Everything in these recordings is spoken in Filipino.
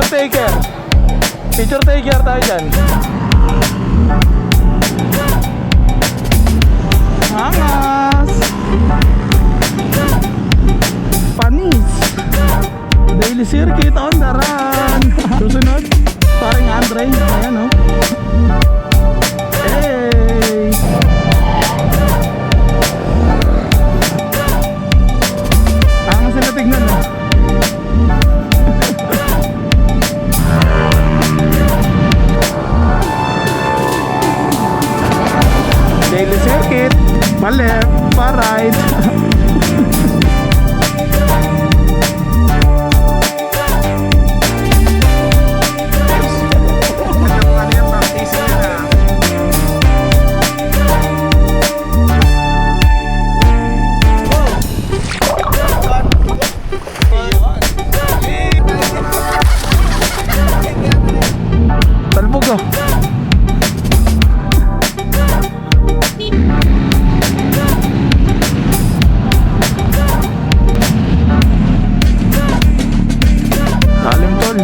picture taker. Picture taker tayo dyan. Angas. Panis. Daily circuit on the run. Susunod, parang Andre. Ayan o. Hey. Angas sila tignan o. Daily circuit, pa left, pa right. Talbog oh. Alim tol.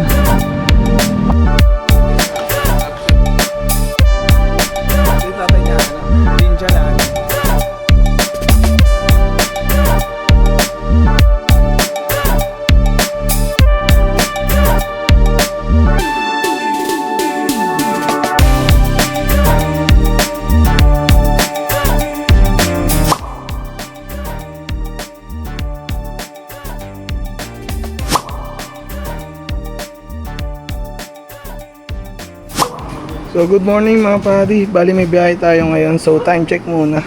So good morning mga padi. Bali may biyahe tayo ngayon. So time check muna.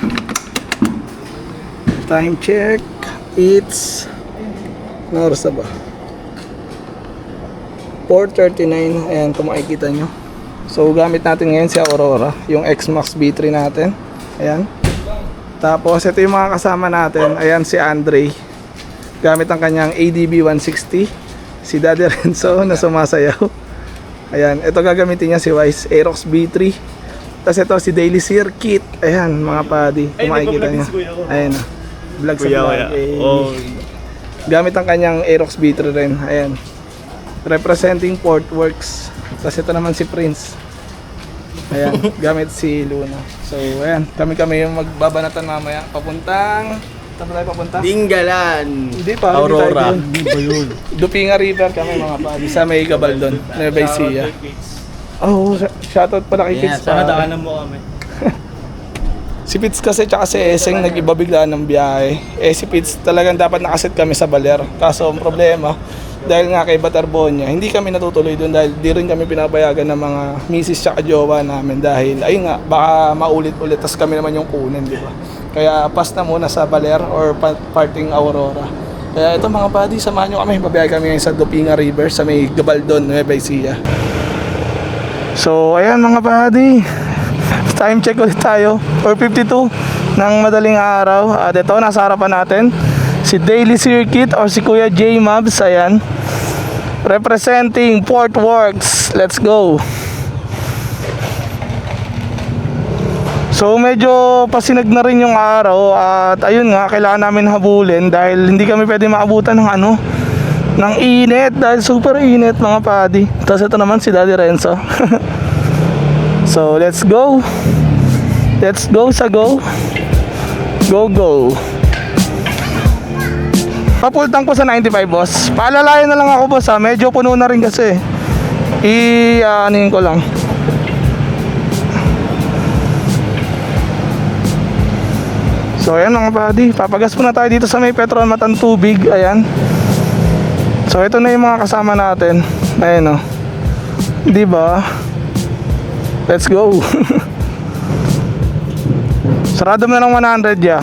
Time check. It's ano oras na ba? 4:39. Ayan kung makikita nyo. So gamit natin ngayon si Aurora, yung X-Max B3 natin. Ayan. Tapos ito yung mga kasama natin. Ayan si Andre. Gamit ang kanyang ADB 160. Si Daddy Renzo na sumasayaw. Ayan, ito gagamitin niya si Wise Aerox B3. Tapos ito si Daily Circuit. Ayan, mga padi. Kung makikita niya. Ayan, vlog sa vlog. Oh. Gamit ang kanyang Aerox B3 rin. Ayan. Representing Portworx. Tapos ito naman si Prince. Ayan, gamit si Luna. So, ayan, kami yung magbabanatan mamaya. Papuntang... Saan tayo papunta? Dinggalan. Hindi pa, Aurora. Hindi pa yun. Dupinga River kami mga padi. Sa may Gabaldon, Nueva Ecija. Oh, shoutout pala kay Fitz. Sana daanan mo kami. Si Fitz kasi tsaka si Eseng nag-iba bigla ng biyahe. Si Fitz talagang dapat nakasit kami sa Baler. Kaso ang problema, dahil nga kay Batarbonia, hindi kami natutuloy doon dahil di rin kami pinapayagan ng mga misis tsaka jowa namin dahil ayun nga, baka maulit-ulit tas kami naman yung kunin, di ba? Kaya pass na muna sa Baler or parting Aurora. Kaya ito mga buddy, samahan nyo kami. Babiyahe kami ngayon sa Dupinga River sa may Gabaldon, Nueva Ecija. So ayan mga buddy, time check ulit tayo. 4:52 ng madaling araw. At ito, nasa harapan natin si Daily Circuit or si Kuya J Mabs. Ayan, representing Portworx. Let's go. So medyo pasinag na rin yung araw at ayun nga, kailangan namin habulin dahil hindi kami pwede maabutan ng ng init dahil super init mga padi. Tapos ito naman si Daddy Renzo. So let's go. Let's go sa go. Go go. Papultang ko sa 95 boss. Paalalayan na lang ako boss ha. Medyo puno na rin kasi. Anuhin ko lang. So ayan mga buddy, papagas muna tayo dito sa may Petron Matang Tubig. Ayan. So ito na yung mga kasama natin. Ayan o. Diba? Let's go. Sarado mo na ng 100 ya.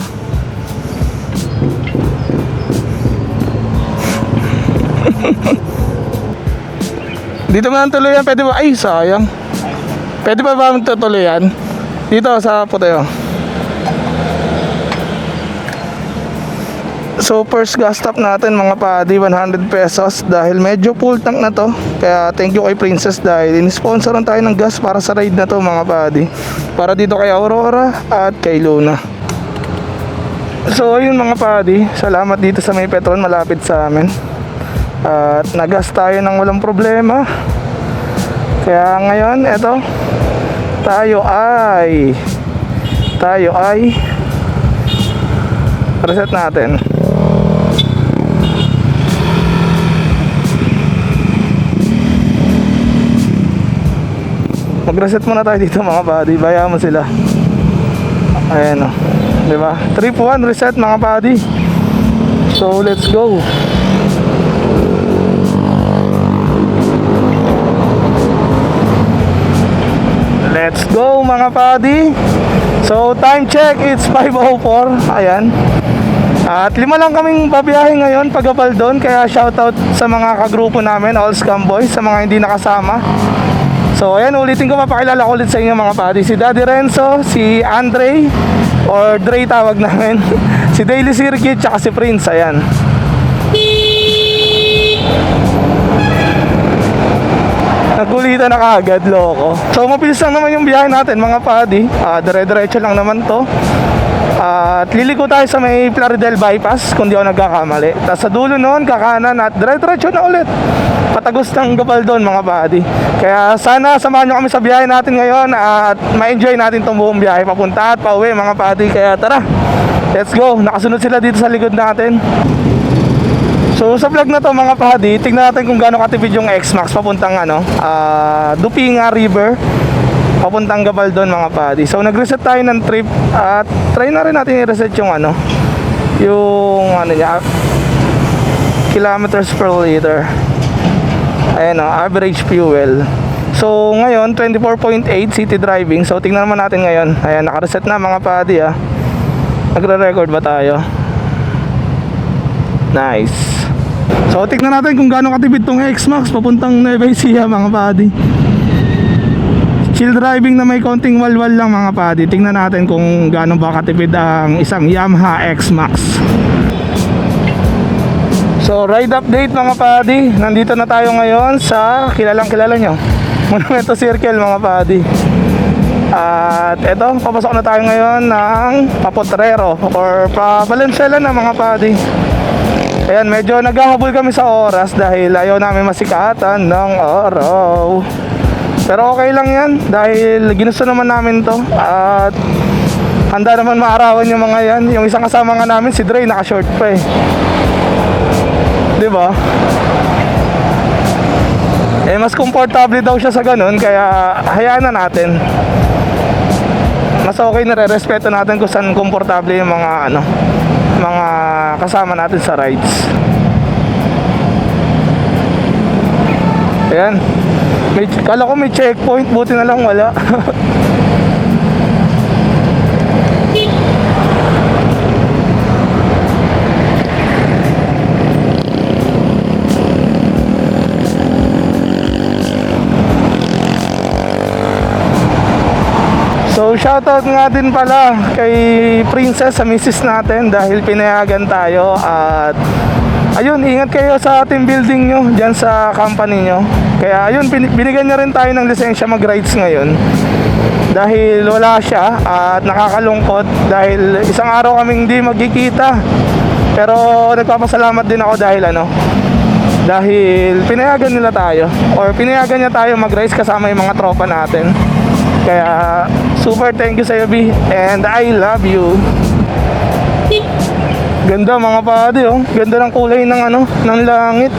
Dito mo nang tuluyan, pwede ba? Ay sayang. Pwede ba ba tuluyan? Dito sa Puteo. So first gas stop natin mga padi, 100 pesos dahil medyo full tank na to. Kaya thank you kay Princess dahil in-sponsoran tayo ng gas para sa ride na to mga padi. Para dito kay Aurora at kay Luna. So ayun mga padi, salamat dito sa may Petron malapit sa amin. At nagas tayo ng walang problema. Kaya ngayon, eto, tayo ay reset natin. Mag-reset muna tayo dito mga buddy. Bayaan mo sila. Ayan o, diba? Trip 1 reset mga buddy. So let's go. Let's go mga buddy. So time check, it's 5:04. Ayan. At 5 lang kaming babiyahe ngayon pag Gabaldon. Kaya shoutout sa mga kagrupo namin, all scam boys, sa mga hindi nakasama. So ayan, ulitin ko, mapakilala ko ulit sa inyo mga buddy. Si Daddy Renzo, si Andre, or Dre tawag namin, si Daily Circuit, tsaka si Prince. Ayan. Nagulitan na kaagad, loko. So mabilis lang naman yung biyahe natin mga buddy. Dire-diretso lang naman to. At liliko tayo sa may Plaridel bypass kung di ako nagkakamali. Tapos sa dulo noon kakanan at dire-diretso na ulit patagos ng Gabaldon mga buddy. Kaya sana samahan nyo kami sa biyahe natin ngayon at ma-enjoy natin itong buong biyahe papunta at pauwi mga buddy. Kaya tara, let's go. Nakasunod sila dito sa likod natin. So sa vlog na to mga buddy, tingnan natin kung gaano katipid yung X-Max papuntang Dupinga River papuntang Gabaldon mga buddy. So nag-reset tayo ng trip at try na rin natin i-reset yung niya, kilometers per liter. Ayan o, average fuel. So ngayon 24.8 city driving. So tingnan naman natin ngayon. Ayan, naka-reset na mga buddy Nagre-record ba tayo? Nice. So tingnan natin kung gaano katipid tong X-Max papuntang Nueva Ecija mga buddy. Chill driving na may konting walwal lang mga buddy. Tingnan natin kung gaano ba katipid ang isang Yamaha X-Max. So ride update mga buddy. Nandito na tayo ngayon sa kilala nyo, Monumento Circle mga buddy. At eto, papasok na tayo ngayon ng Papotrero or Valenzuela na mga buddy. Ayan, medyo naghahabol kami sa oras dahil ayaw namin masikatan ng araw. Pero okay lang yan dahil ginusto naman namin to. At handa naman maarawan yung mga yan. Yung isang kasama nga namin, si Dre, naka-short pa eh. Diba? Eh mas komportable daw siya sa ganun, kaya hayaan na natin. Mas okay na re-respeto natin kung saan komportable yung mga mga kasama natin sa rides. Ayan. Kala ko may checkpoint, buti na lang wala. So shoutout nga din pala kay Princess, sa misis natin, dahil pinayagan tayo. At ayun, ingat kayo sa team building nyo dyan sa company nyo. Kaya ayun, binigyan niya rin tayo ng lisensya mag-rides ngayon dahil wala siya. At nakakalungkot dahil isang araw kaming hindi magkikita. Pero nagpapasalamat din ako dahil dahil pinayagan nila tayo, or pinayagan niya tayo mag-rides kasama yung mga tropa natin. Kaya super thank you sa iyo, B, and I love you. Ganda mga padi, oh. Ganda ng kulay ng ng langit.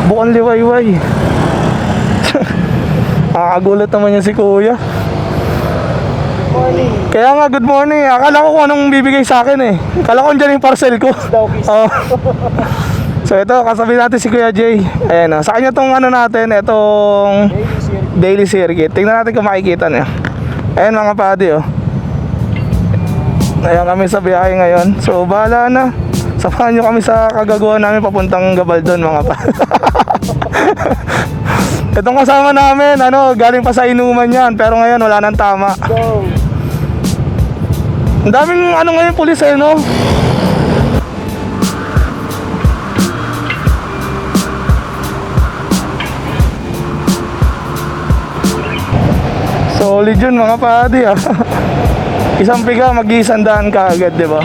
Bukang liwayway. Nakakagulat naman yan si kuya. Morning. Kaya nga, good morning. Akala ko kung anong bibigay sa akin eh. Akala ko dyan yung parcel ko. Oh. So ito, kasabi natin si Kuya Jay. Ayan, sa kanya tong natin, itong Daily Circuit. Tingnan natin kung makikita niya. Ayan mga padi, oh. Ayan kami sa biyahe ngayon. So bahala na. Samahan nyo kami sa kagagawa namin papuntang Gabaldon mga padi. Itong kasama namin, galing pa sa inuman yan. Pero ngayon wala nang tama. Go. Ang daming ngayon pulis eh, no? Solid yun mga padi, Isang piga, mag-iisandaan ka agad, di ba?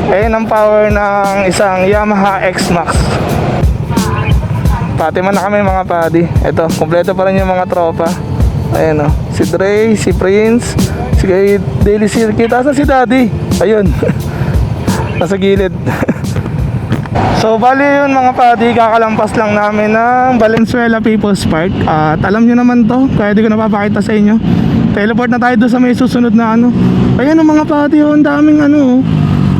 Ayun ang power ng isang Yamaha X-Max. Fatima na kami mga padi. Ito, kompleto pa rin yung mga tropa. Ayan o, si Dre, si Prince, si Daily Circuit. Asan si Daddy? Ayun. Nasa gilid. So bali yun mga padi, kakalampas lang namin ng Valenzuela People's Park. At alam nyo naman to, kaya di ko napapakita sa inyo. Teleport na tayo doon sa may susunod na ano. Ayan mga padi, ang daming ano,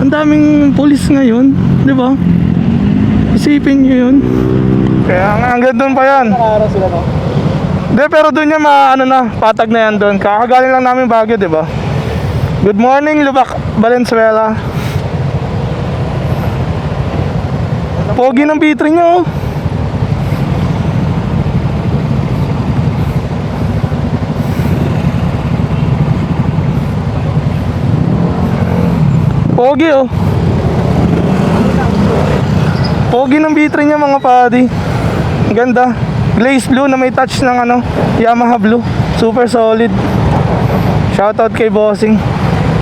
ang daming pulis ngayon, di ba? Isipin nyo yun. Kaya nga, hanggang doon pa yan. Nakara sila, no? Hindi, pero doon yan ano na, patag na yan doon. Kakagaling lang namin Baguio, di ba? Good morning, Lubak, Valenzuela. Pogi ng B3 nyo. Pogi oh. Pogi ng B3 niya mga padi. Ang ganda. Glaze blue na may touch ng ano, Yamaha blue. Super solid. Shoutout kay Bossing.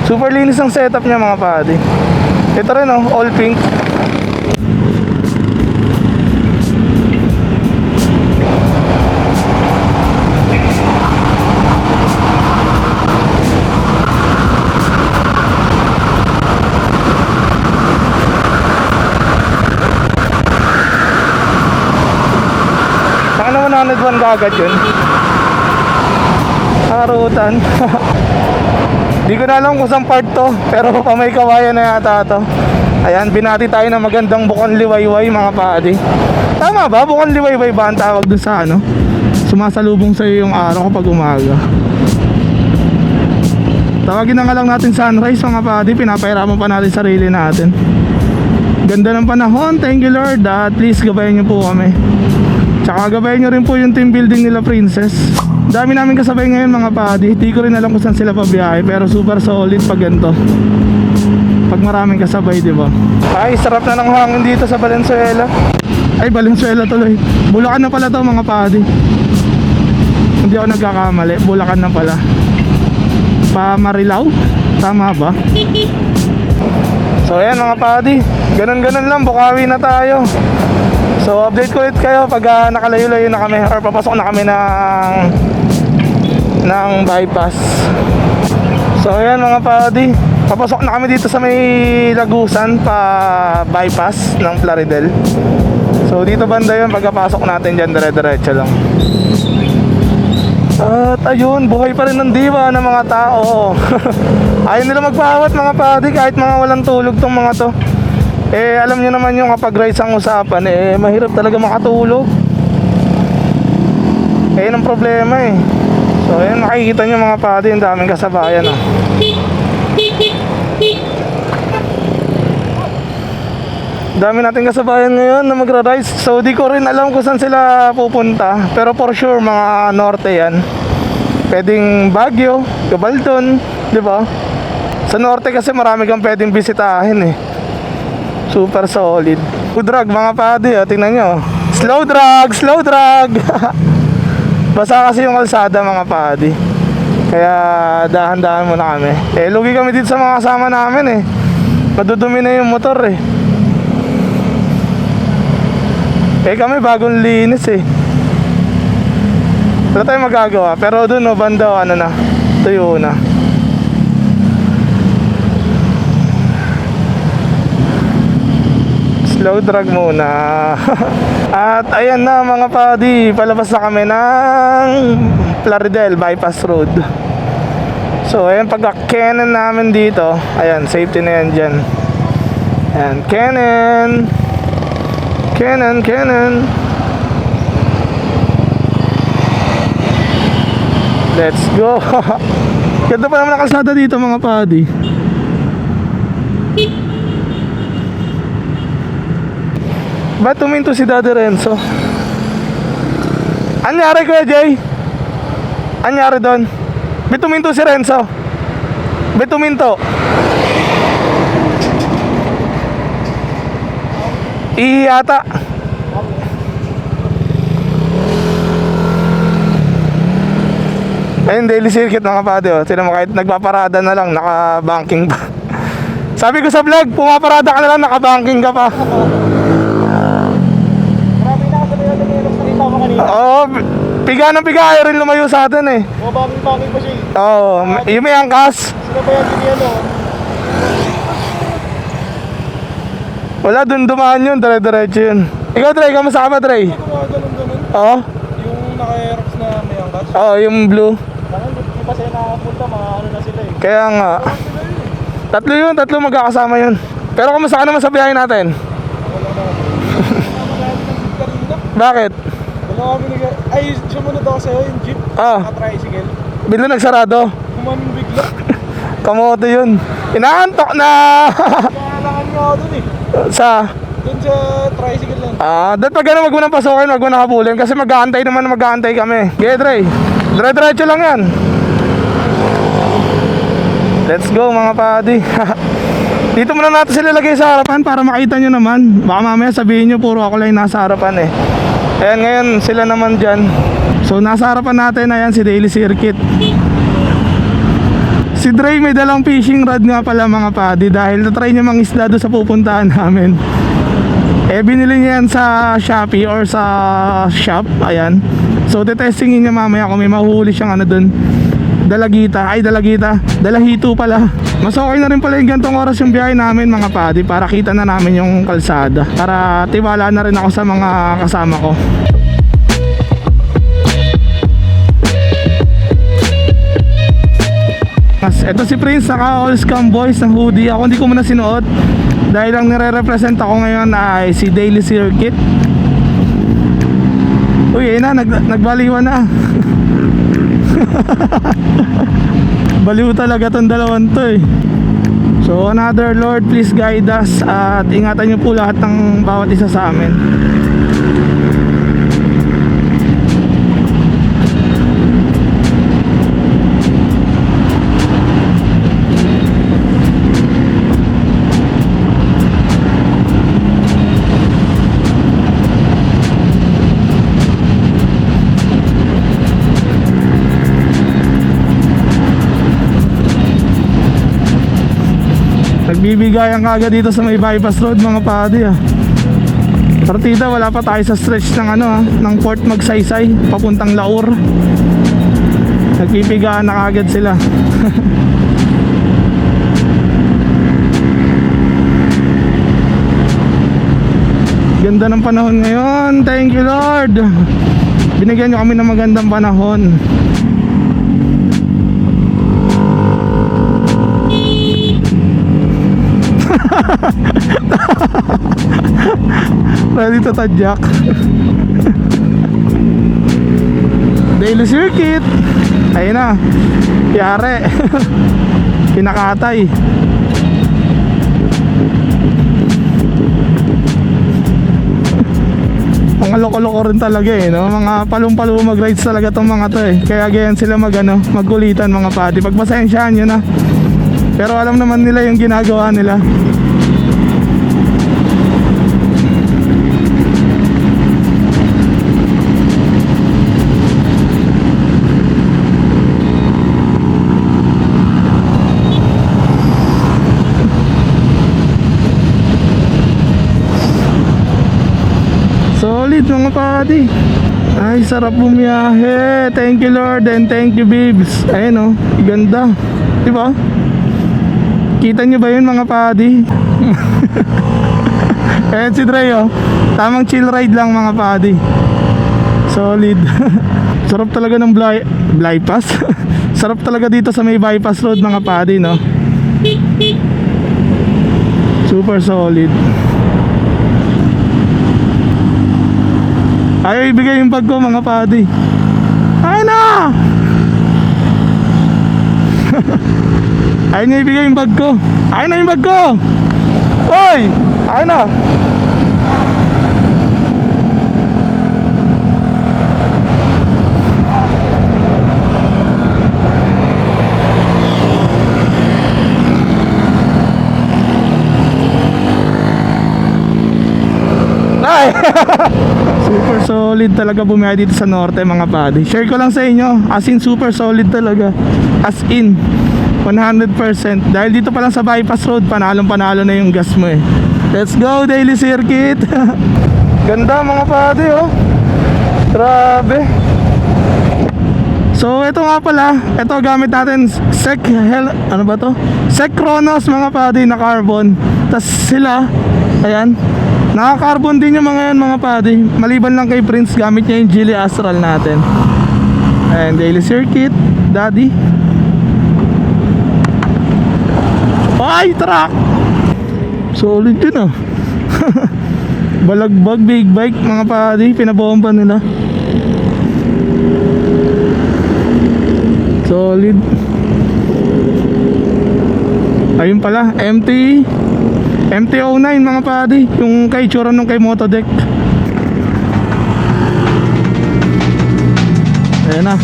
Super linis ang setup niya mga padi. Ito rin oh, all pink. Ano 101 kagad yun? Harutan. Di ko na alam kung saan part to, pero pa may kawayan na yata to. Ayan, binati tayo ng magandang Bukon Liwayway mga padi. Tama ba? Bukon Liwayway ba ang tawag dun sa ano? Sumasalubong sa iyo yung araw kapag umaga. Tawagin na nga lang natin sunrise mga padi. Pinapahirapan pa natin sarili natin. Ganda ng panahon. Thank you Lord. At please gabayan niyo po kami. Tsaka gabayan nyo rin po yung team building nila Princess. Dami namin kasabay ngayon mga padi. Di ko rin alam kung saan sila pabiyahe, pero super solid pag ganito. Pag maraming kasabay, di ba? Ay, sarap na ng hangin dito sa Valenzuela. Ay, Valenzuela tuloy. Bulacan na pala to mga padi. Hindi ako nagkakamali. Bulacan na pala. Pa Marilao? Tama ba? So ayan mga padi. Ganun-ganun lang, Bukawi na tayo. So update ko ulit kayo pag nakalayo-layo na kami or papasok na kami ng bypass. So ayan mga padi, papasok na kami dito sa may Lagusan pa bypass ng Plaridel. So dito banda yun, pagkapasok natin dyan dire-diretso lang. At ayun, buhay pa rin ng diwa ng mga tao. Ayaw nila magpaawat mga padi kahit mga walang tulog tong mga to. Eh alam niyo naman yung kapag rides ang usapan, eh mahirap talaga makatulog. Eh yun ang problema eh. So ayun, makikita nyo mga padi, ang daming kasabayan oh. Dami natin kasabayan ngayon na magra-rides. So di ko rin alam kung saan sila pupunta, pero for sure mga norte yan. Pwedeng Baguio, Gabaldon, di ba? Sa norte kasi marami kang pwedeng bisitahin eh. Super solid. Food drag mga padi, oh, tingnan nyo. Slow drag, slow drag. Basa kasi yung kalsada mga padi. Kaya dahan-dahan muna kami. Eh lugi kami dito sa mga kasama namin eh. Madudumi na yung motor eh. Eh kami bagong linis eh. Wala tayong magagawa. Pero dun no, banda ano na, tuyo na. Slow drag muna. At ayan na mga padi, palabas na kami ng Plaridel Bypass Road. So ayan, pagka-Canon namin dito, ayan, safety na yan dyan. Ayan, Canon. Let's go. Ganda pa naman ang kalsada dito mga padi. Ba't tuminto si Daddy Renzo? Anyari Kuya Jay? Anyari doon? Ba't tuminto si Renzo? Ba't tuminto? Iyata. Ayun, daily circuit mga pade oh. Tinan mo, kahit nagpaparada na lang, naka-banking pa. Sabi ko sa vlog, pumaparada ka na lang, naka-banking ka pa. Marami na kasi nila Oo, piga ng piga ayaw rin lumayo sa atin eh. Mabangin-bangin pa siya eh. Oo, yung may angkas. Sino ba yan din yan o? Wala, dun dumaan yun, dire-diretso yun. Ikaw, Trey, kamusta ka ba, Trey? Ganun. Oo? Yung naka-aerox na may angkas. Oo, yung blue. Bakit hindi pa sila nakapunta, mga ano na sila eh. Kaya nga. Tatlo magkakasama yun. Pero kamusta ka naman sa biyahe natin? Bakit? Wala kami ay, sumunod ako sa'yo yung jeep. Ah, Naka-tricycle. bigla nagsarado. Kumanin bigla. Kamote yun. Inaantok na. Kailangan nga ako dun eh. Sa? Dun sa tricycle lang. Dahil pag gano'n wag mo nang pasukin, wag mo nang habulin. Kasi mag-aantay kami. Okay, Dre. Dire-diretso lang yan. Let's go mga padi. Dito muna natin sila lagay sa harapan para makita nyo naman. Baka mamaya sabihin nyo puro ako lang yung nasa harapan eh. Ayan, ngayon sila naman dyan. So nasa harapan natin, ayan si Daily Circuit. Si Dre may dalang fishing rod nga pala mga padi. Dahil natry niya mangisda doon sa pupuntahan namin. Eh binili niya yan sa Shopee or sa shop. Ayan. So tetestingin niya mamaya kung may mahuhuli siyang ano doon. Dalahito pala. Mas okay na rin pala yung gantong oras yung biyahe namin mga padi, para kita na namin yung kalsada, para tiwala na rin ako sa mga kasama ko. Ito si Prince, naka all scam boys ng hoodie. Ako hindi ko muna sinuot dahil ang nire-represent ako ngayon ay si Daily Circuit. Uy, ayun na, nagbaliwan na. Baliw talaga tong dalawan to eh. So another Lord, please guide us at ingatan nyo po lahat ng bawat isa sa amin. Nagbibigayan kagad dito sa may bypass road mga padi ah. Partida, wala pa tayo sa stretch ng ano ng Port Magsaysay papuntang Laur. Nagbibigayan na kagad sila. Ganda ng panahon ngayon. Thank you Lord. Binigyan nyo kami ng magandang panahon. Ready to tadyak. Daily Circuit. Ayun na. Yare. Pinakatay. Mga loko-loko rin talaga eh, no? Mga palong-palo mag-rides talaga tong mga to eh. Kaya ganyan sila magkulitan mga pati. Pagpasensyahan nyo na. Pero alam naman nila yung ginagawa nila. Solid mga padi. Ay, sarap bumiyahe. Thank you Lord and thank you babes. Ayun oh, ganda. Diba? Kita nyo ba yun mga padi? Ayan si Dre oh. Tamang chill ride lang mga padi. Solid. Sarap talaga ng bypass. Sarap talaga dito sa may bypass road mga padi, no? Super solid. Ayaw ibigay yung bag ko mga padi. Ay na! Ayaw niya ibigay yung bag ko. Ayaw na yung bag ko! Hoy! Ayaw na! Ay! Super solid talaga bumiyahe dito sa norte mga padi. Share ko lang sa inyo, as in super solid talaga. As in 100%. Dahil dito pa lang sa bypass road, panalong-panalo na yung gas mo eh. Let's go Daily Circuit. Ganda mga padi oh. Grabe. So ito nga pala, ito gamit natin ano ba to? Sec Kronos mga padi na carbon. Tas sila, ayan, naka-carbon din yung mga yan mga padi. Maliban lang kay Prince, gamit niya yung Geely Astral natin. Ayan, daily circuit, daddy. Ay, truck! Solid yun ah. Balagbag, big bike mga padi, pinabomba nila. Solid. Ayun pala, MT-09 mga padi, yung kay tsura nung kay Motodeck. Ayan na.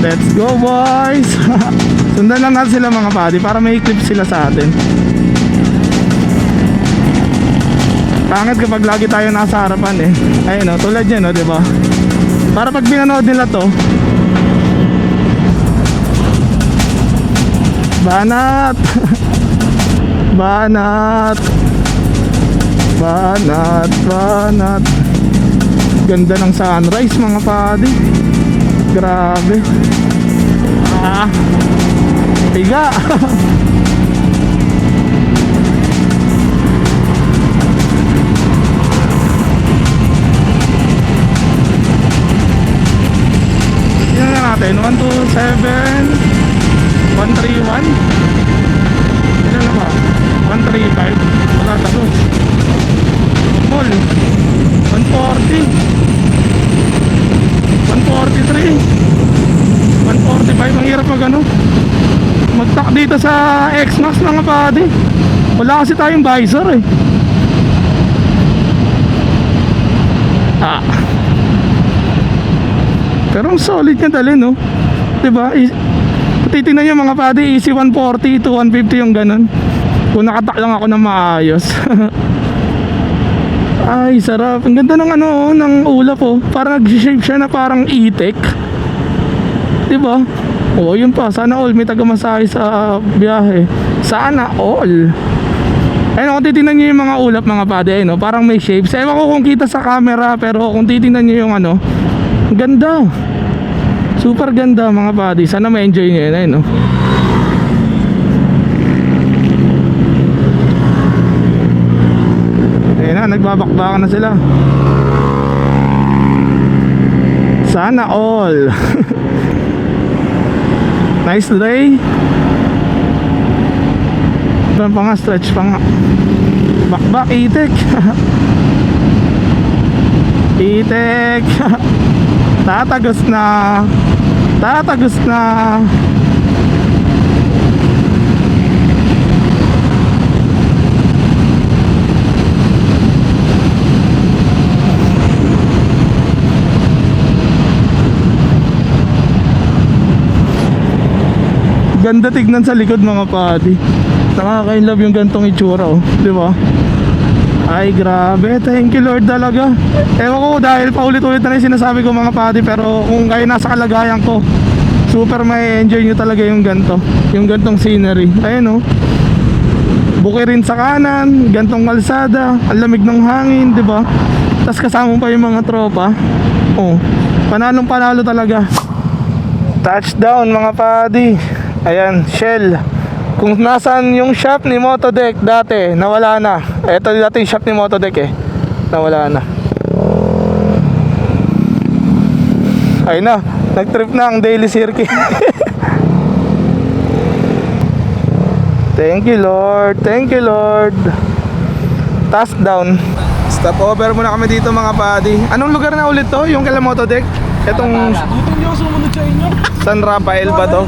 Let's go boys. Sundan lang natin sila mga padi para may clip sila sa atin. Pangit kapag lagi tayo nasa harapan eh. Ayun o, tulad yan o, diba? Para pag pinanood nila to, banat. Banat. Banat. Banat. Ganda ng sunrise mga padi. Grabe. Ah, higa. Tingnan na natin, 127 131. Ilan na ba? 135. Wala tapos. Mall 140 143 145. Ang hirap mag ano, mag-tack dito sa X-Max mga padi. Wala kasi tayong visor eh. Ah, pero ang solid niya dali no, diba? Titignan nyo mga padi, easy 140 to 150 yung ganun. Kung nakatak lang ako na maayos. Ay sarap. Ang ganda ng ano, ng ulap oh. Parang nag-shape siya na parang e-tech, diba? Oo, yun pa. Sana all may taga-masahe sa biyahe. Sana all. Ayun, kung titignan nyo yung mga ulap mga padi, ayun, no? Parang may shapes. Ewan ko kung kita sa camera, pero kung titignan nyo yung ano, ang ganda. Super ganda mga padi. Sana ma-enjoy nyo yun, ayun, no? Ayun na, nagbabakbakan na sila. Sana all. Nice day. Doon pa nga, stretch pa nga. Bakbak, itik. Itik. Tatagos na. Tatagos na. Ganda tignan sa likod mga padi. Nakaka-inlove yung gantong itsura oh, di ba? Ay grabe, thank you Lord talaga. Ewan ko dahil paulit-ulit na rin sinasabi ko mga padi, pero kung kayo nasa kalagayan ko, super may enjoy nyo talaga yung ganto, yung gantong scenery. Ayun oh, bukid rin sa kanan, gantong kalsada, ang lamig ng hangin, di ba? Tapos kasama pa yung mga tropa. Oh, panalong panalo talaga. Touchdown mga padi. Ayan, Shell. Kung nasaan yung shop ni Motodeck dati, nawala na. Ito dati yung shop ni Motodeck eh, nawala na. Ayun na, nag-trip na ang daily circuit. Thank you Lord, thank you Lord. Touchdown. Stop over muna kami dito mga padi. Anong lugar na ulit to? Yung kala Motodeck? Itong Buti hindi ako sumunod sa inyo. San Rafael ba to?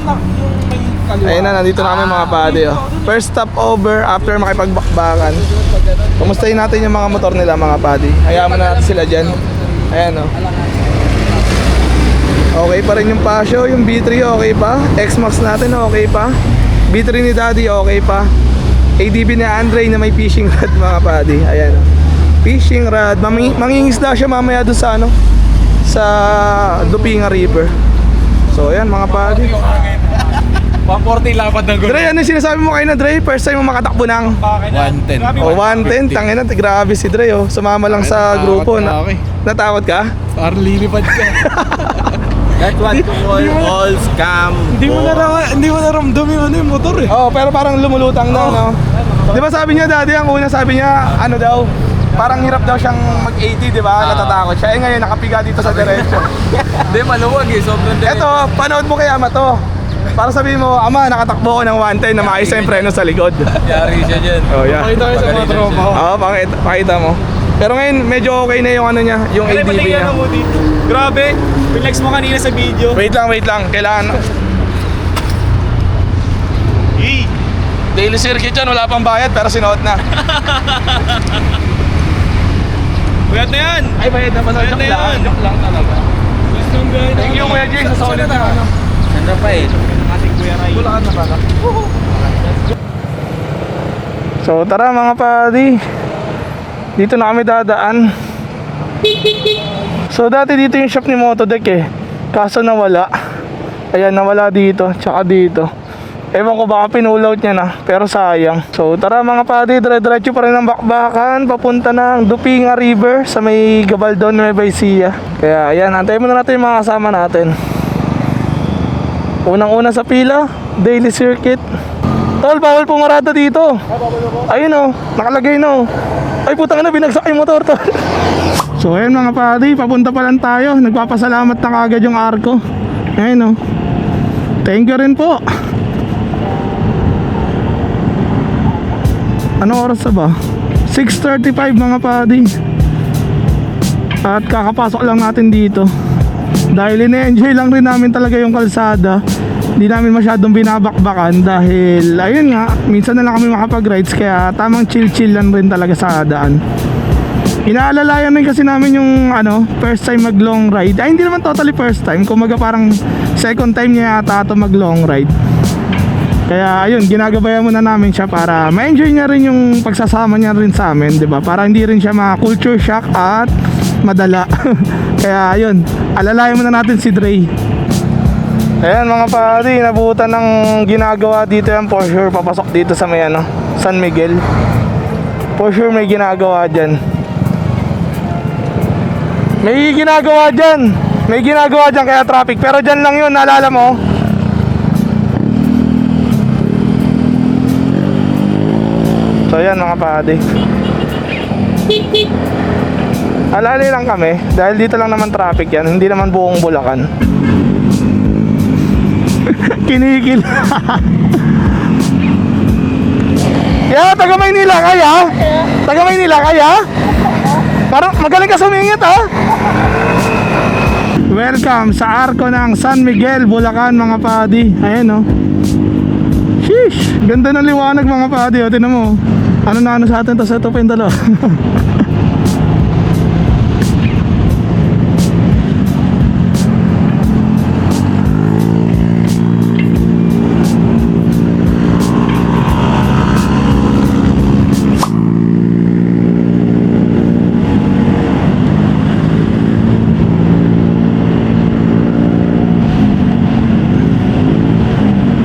Ayun na, nandito na kami mga padi oh. First stop over after makipagbakbakan. Kumustahin natin yung mga motor nila mga padi. Hayaan mo na natin sila dyan. Ayan oh. Okay pa rin yung Pasio, yung B3 okay pa. X-Max natin okay pa. B3 ni Daddy okay pa. ADB ni Andre na may fishing rod mga padi. Ayan oh. Fishing rod. Mangingisda siya mamaya doon sa ano, sa Dupinga River. So ayan mga padi. 140 lapad ng Dre, ano yung sinasabi mo kayo na Dre? First time mo makatakbo ng 110. oh, 110, tangina, grabe si Dre oh. Sumama lang sa grupo na. Natakot ka? Parang lilipad ka. That one to all scam. Hindi mo naramdam yung ano yung motor eh. Oh, pero parang lumulutang na, no? Di ba sabi niya dati, ang una sabi niya, ano daw, parang hirap daw siyang mag-80, di ba? Natatakot siya. Eh ngayon, nakapiga dito sa diretso. Hindi, maluwag eh. Sobrang dali. Eto, panood mo kay Ama to. Para sabihin mo, Ama, nakatakbo ko ng 110 na maayos na yung preno sa likod. Yari siya dyan. Oh, yeah. Pakita ko sa mga tropa ko. Oo, pakita mo. Pero ngayon, medyo okay na yung ano niya, yung ADB niya. Grabe. Relax mo kanina sa video. Wait lang. Kailangan. Daily circuit yan, wala pang bayad pero sinuot na. Bayad na yan. Ay, bayad na ba? Bayad na yan. Joke lang talaga. Thank you, Kuya Jay, sa solid na ano. Ganda pa eh. Ating Kuya Ray. Bulakan na pala. So tara mga padi. Dito na kami dadaan. So dati dito yung shop ni Motodek eh. Kaso nawala. Ayan, nawala dito, tsaka dito. Ewan ko baka pinulaut niya na, pero sayang. So tara mga padi, dire-diretso pa rin ang bakbakan papunta ng Dupinga River sa may Gabaldon, Nueva Ecija. Kaya ayan, antayin muna natin yung mga kasama natin. Unang-una sa pila, daily circuit. Tol, bawal pumarada dito. Ayun oh, nakalagay na oh. Ay putang ina, binagsak yung motor tol. So ayun mga padi, papunta pa lang tayo. Nagpapasalamat na kagad yung arko. Ayun oh. Thank you rin po. Ano oras na ba? 6:35 mga padi. At kakapasok lang natin dito. Dahil ine-enjoy lang rin namin talaga yung kalsada. Hindi namin masyadong binabakbakan dahil ayun nga, minsan na lang kami makapag-rides kaya tamang chill-chill lang rin talaga sa daan. Inaalalayan rin kasi namin yung first time mag long ride. Ay hindi naman totally first time, kumaga parang second time niya yata ito mag long ride. Kaya ayun, ginagabayan muna namin siya para ma-enjoy niya rin yung pagsasama niya rin sa amin, 'di ba? Para hindi rin siya ma-culture shock at madala. Kaya ayun, alalayan muna natin si Dre. Ayan mga pari, nabutan ng ginagawa dito yan for sure. Papasok dito sa may San Miguel. For sure may ginagawa dyan. May ginagawa dyan kaya traffic. Pero dyan lang yun, naalala mo? So ayan mga pari, alali lang kami dahil dito lang naman traffic yan. Hindi naman buong Bulacan. Kinikil. Yeah, taga Maynila kaya? Taga Maynila kaya? Parang magaling ka sumingit ha? Welcome sa arko ng San Miguel, Bulacan mga padi. Ayan oh. Sheesh, ganda ng liwanag mga padi. O tinan mo, ano na sa atin, tapos ito pa yung dalawa.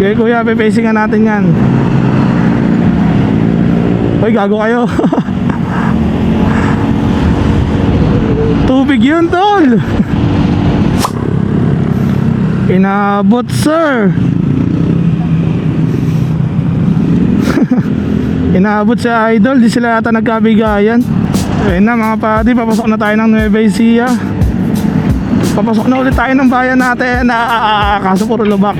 Okay kuya, pe-pacing natin yan. Uy, gago kayo. Tubig yun tol. Inabot sir. Inabot si Idol, di sila yata nagkabigayan. Ayun na mga padi, papasok na tayo ng Nueva Ecija. Papasok na ulit tayo ng bayan natin. Kaso puro lubak.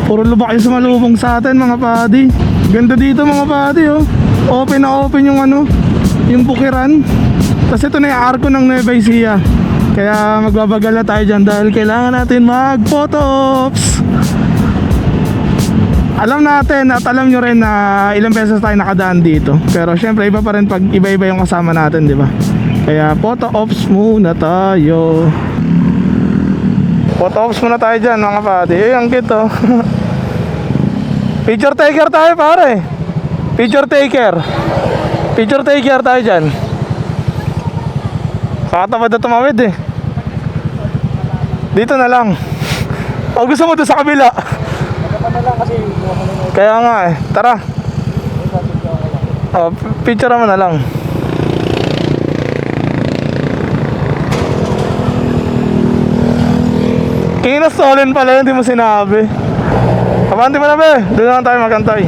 Puro lubak yung sumalubong sa atin mga padi. Ganda dito mga padi oh. Open na open yung yung bukiran. Tapos ito na yung arko ng Nueva Ecija. Kaya magbabagala tayo dyan dahil kailangan natin mag-photo ops. Alam natin at alam nyo rin na ilang beses tayo nakadaan dito. Pero syempre iba pa rin pag iba-iba yung kasama natin, di ba? Kaya photo ops muna tayo. Photo ops muna tayo dyan mga padi. Ang cute oh. Picture taker tayo pare. Picture taker. Picture taker tayo dyan. Kakatamad na tumawid eh. Dito na lang. O gusto mo doon sa kabila? Kaya nga eh. Tara. O, picture mo na lang. Kinastolin pala yun, hindi mo sinabi. Abante mo na be, doon na lang tayo magantay.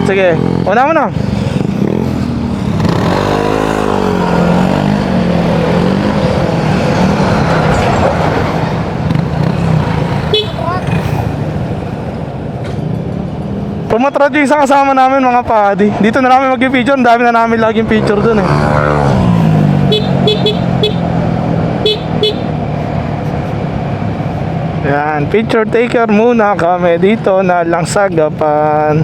Sige, una mo na. Pumatrat yung isang kasama namin mga padi. Dito na namin mag-picture, ang dami na namin laging picture dun eh. Yan, picture taker muna kami dito na lang sa Gapan.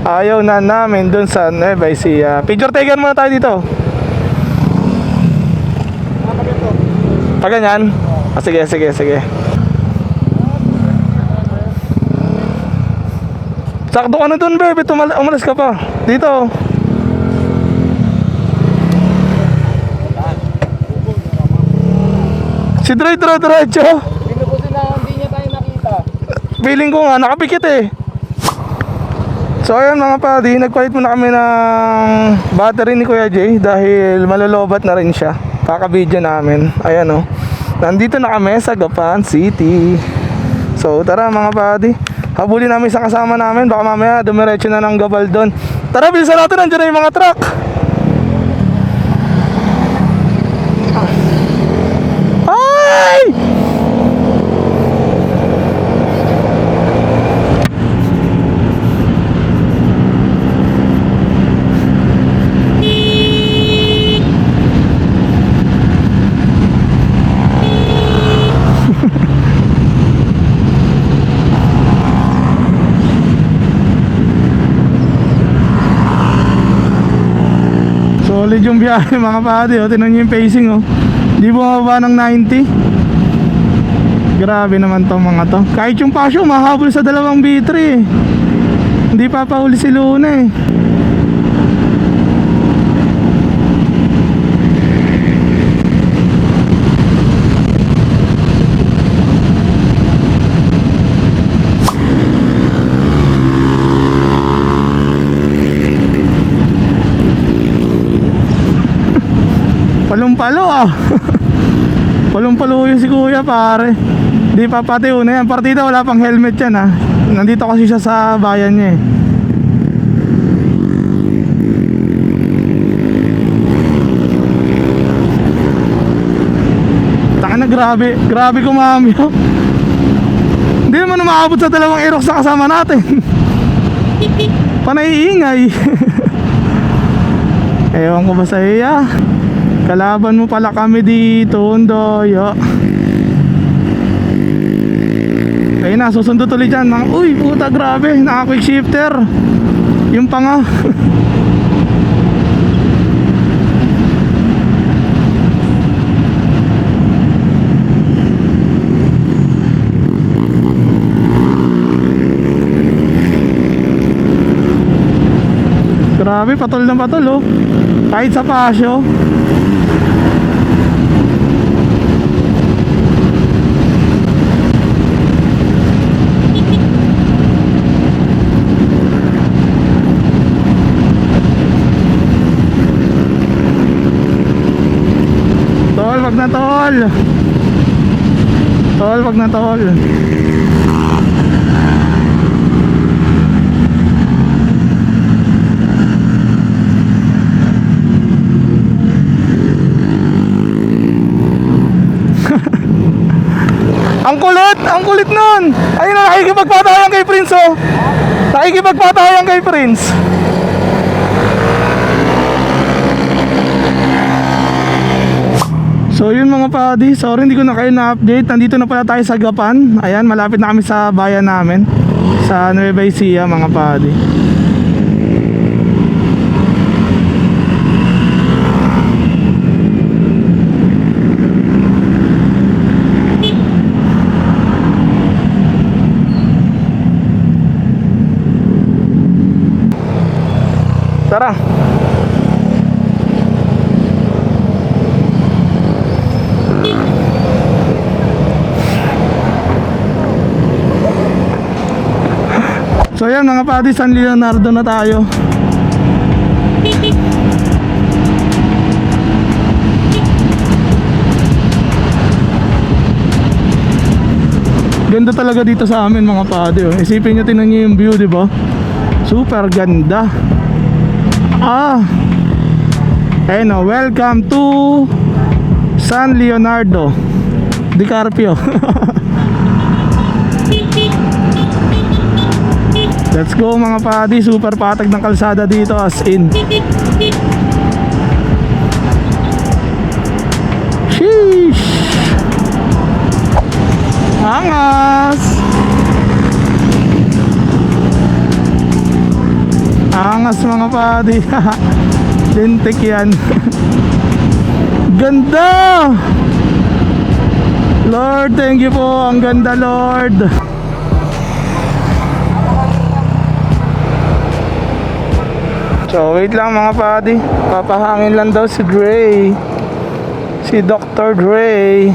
Ayaw na namin dun sa Nueva Ecija. Picture taker muna tayo dito. Ganyan? Ah, sige, sige, sige. Sakto ka na dun, babe. Umalis ka pa. Dito. Si Dre, diretso. Feeling ko nga, nakapikit eh. So ayun mga padi, nagpalit muna kami ng battery ni Kuya Jay dahil malolobat na rin siya. Kaka-video namin. Ayan o. Nandito na kami sa Gapan City. So tara mga padi, habulin namin sa kasama namin. Baka mamaya dumiretso na ng Gabaldon. Tara, bilisan natin, nandiyan na yung mga truck. Ay! Solid yung biyahe mga padi, oh. Tinan nyo yung pacing, oh. Di bumaba ng 90. Grabe naman to mga to. Kahit yung pasyo mahabol sa 2 B3 eh. Hindi papahuli si Luna eh. Palong-palo ah. Palong-palo yun si kuya pare. Di pa pati una yan. Partida wala pang helmet yan ah. Nandito kasi siya sa bayan niya eh. Taka na, grabe. Grabe kumamyo. Hindi naman umaabot sa 2 Aerox na kasama natin. Panaiingay. Ewan ko ba sa iya. Kalaban mo pala kami dito, Ondoyo. Ayun na, susundo tuloy dyan mga, uy puta grabe, naka quick shifter. Yung panga. Grabe, patol na patol oh. Kahit sa pasyo. Wag na tol. Tol, wag na tol. Ang kulit nun. Ayun na, nakikipagpatayan kay Prince oh. Nakikipagpatayan kay Prince. So yun mga padi, sorry hindi ko na kayo na-update. Nandito na pala tayo sa Gapan. Ayan, malapit na kami sa bayan namin, sa Nueva Ecija mga padi. Tara. So yan mga padi, San Leonardo na tayo. Ganda talaga dito sa amin mga padi. Isipin nyo, tingnan nyo yung view, di ba? Super ganda. Ayun o, welcome to San Leonardo Di Carpio. Let's go mga padi, super patag ng kalsada dito as in. Sheesh. Angas. Angas mga padi. Lintik yan. Ganda. Lord, thank you po. Ang ganda, Lord. So wait lang mga padi, papahangin lang daw si Dre, si Dr. Dre.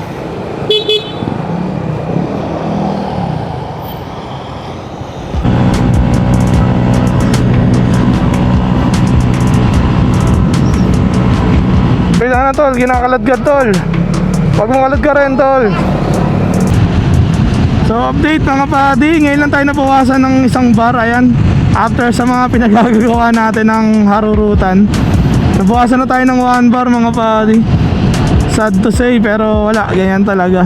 Wait lang na tol, kinakaladkad tol. Huwag mong kalad ka rin tol. So update mga padi, ngayon lang tayo nabawasan ng isang bar, ayan. After sa mga pinagagawa natin ng harurutan, nabawasan na tayo ng 1 bar mga padi. Sad to say pero wala, ganyan talaga.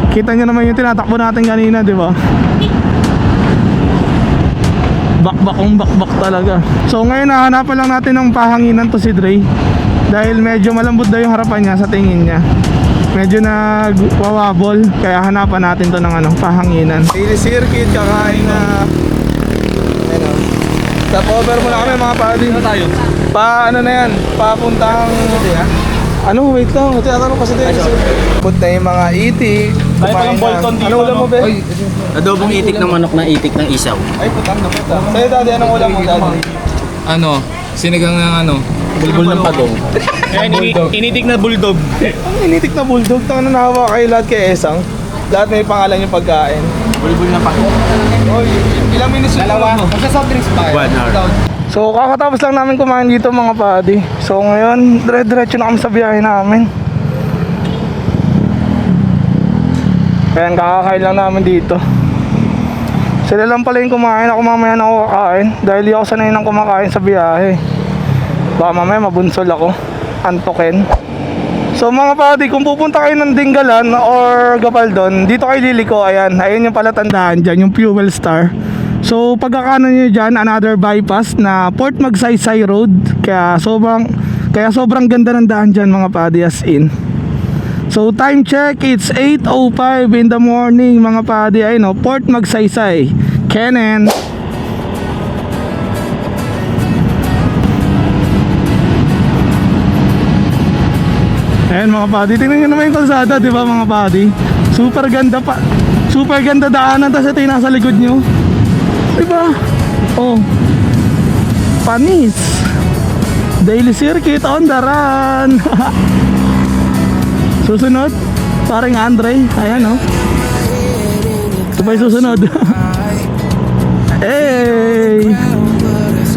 Kita nyo naman yung tinatakbo natin kanina, di ba? Bakbak talaga. So ngayon nahanapan lang natin ng pahanginan to si Dre. Dahil medyo malambot daw yung harapan niya sa tingin niya. Medyo nagwawabol, kaya hanapan natin to ng pahanginan. Daily circuit, kakain na. Stop over muna kami mga padi. Ano tayo? Ano na yan? Papuntang... wait lang. Tinatanong kasi tayo. Put na yung mga itik. Tayo palang Bolton dito. Ano ulam mo, be? Adobong itik ng manok na itik ng isaw. Ay, putang na puta. Sa'yo, daddy, anong ulam mo, daddy? Sinigang ng Bulbul ng pagong. Ayan, initik na bulldog. Ang initik na bulldog. Tanga na nahawa kayo lahat kay Esang. Lahat may pangalan yung pagkain. Bulbul ng pagong. Oy, ilang minutes yung ulam mo? Magsa-soft drinks pa. 1 hour. So kakatapos lang namin kumain dito mga padi. So ngayon, dire-diretso na kami sa biyahe namin. Kaya kakakain lang namin dito. Sila lang pala yung kumain, ako mamaya na ako kakain. Dahil di ako sanay nang kumakain sa biyahe. Baka mamaya mabunsol ako, antokin. So mga padi, kung pupunta kayo ng Dingalan or Gabaldon, dito kayo liliko, ayan yung palatandaan dyan, yung Fuel Star. So pagkakanan nyo dyan, another bypass na Port Magsaysay Road. Kaya sobrang ganda ng daan dyan mga padi, as in. So time check, it's 8:05 in the morning mga padi. Ayun Port Magsaysay, Kenen. Ayan mga padi, tingnan nyo naman yung kalsada, di ba mga padi? Super ganda pa, super ganda daanan, tapos ito yung nasa likod nyo. Diba? Oh, panis. Daily circuit on the run. Susunod, paring Andre. Ayan ito pa yung susunod. Hey,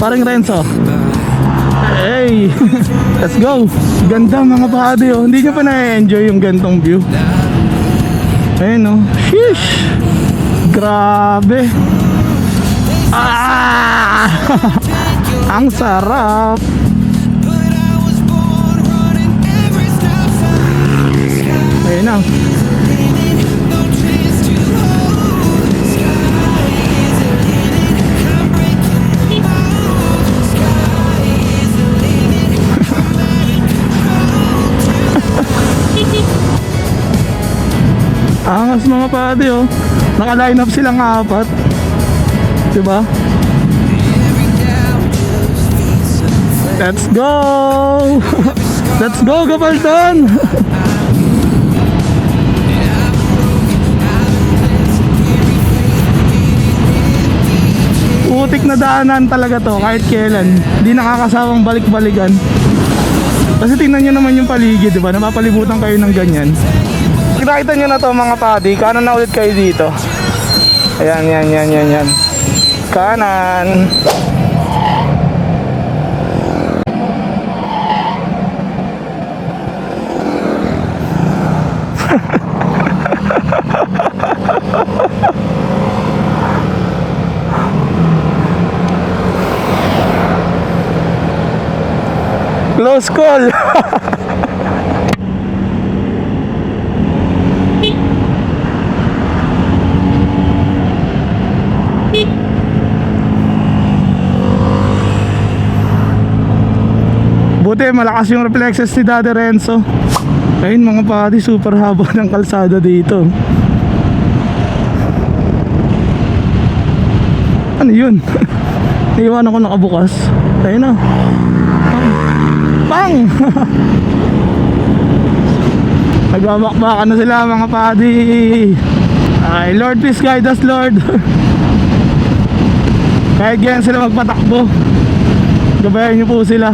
paring Renzo. Hey, let's go. Ganda mga padi hindi nyo pa na-enjoy yung gantong view. Ayun sheesh. Grabe. Ang sarap. Ayun na. Angas mga padi naka-line up silang 4. Diba? Let's go! Let's go Gabaldon! Putik na daanan talaga to kahit kailan. Hindi nakakasawang balik-balikan. Kasi tingnan nyo naman yung paligid, diba? Napapalibutan kayo ng ganyan. Nakita nyo na to mga padi, kanan na ulit kayo dito. Ayan. Kanan. Close call. Buti malakas yung reflexes ni Daddy Renzo. Ayun mga padi, super haba ng kalsada dito. Ano yun? Iiwan ako nakabukas. Ayun na. Bang! Nagbabakbakan na sila mga padi. Ay, Lord, please guide us, Lord. Kahit ganyan sila magpatakbo, gabayan niyo po sila.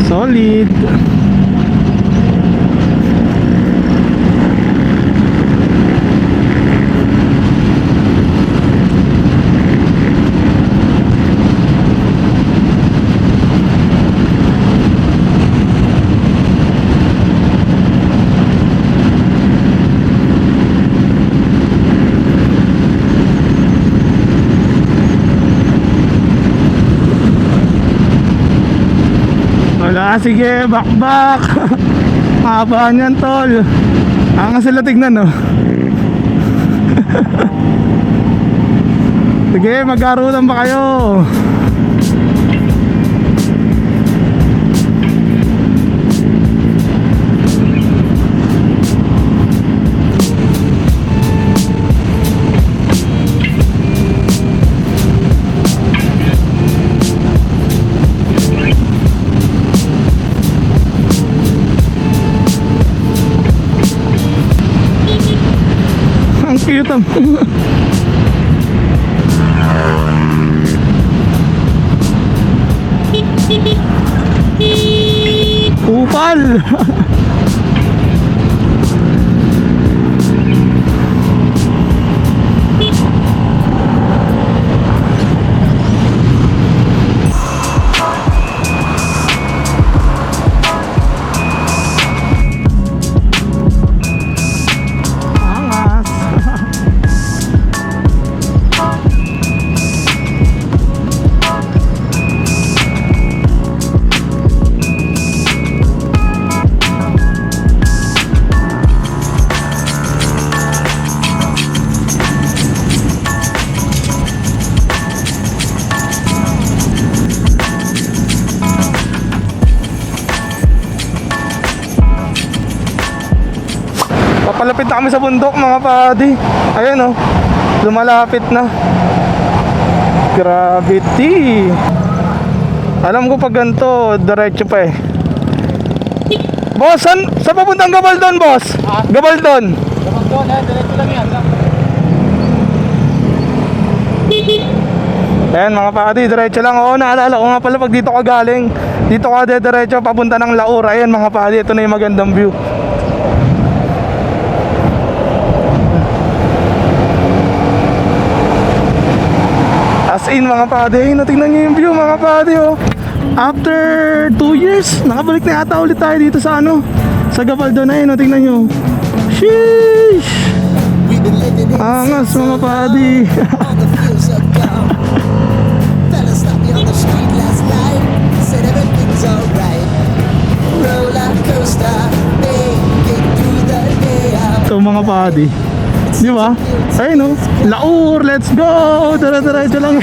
Solid. Wala, sige, bakbak. Haba niyan, tol. Angas sila tignan, no? Sige, mag-arutan ba kayo? Ang cute ang upal. Papalapit na kami sa bundok mga padi. Ayan, oh, lumalapit na. Gravity. Alam ko pag ganito, diretso pa eh. Boss, saan papuntang Gabaldon, boss? Gabaldon. Diretso lang yan. Ayan mga padi, diretso lang. Oo, naalala ko nga pala pag dito ka galing, dito ka diretso papunta ng Laur. Ayan mga padi, ito na yung magandang view. As in mga padi, natingnan nyo yung view mga padi, oh. After 2 years, nakabalik na yata ulit tayo dito sa ano, sa Gabaldon na yun, tingnan nyo. Sheesh! Angas mga padi. Ito mga padi, di ba? Ayun, oh, Laur, let's go! Dara-diretso lang.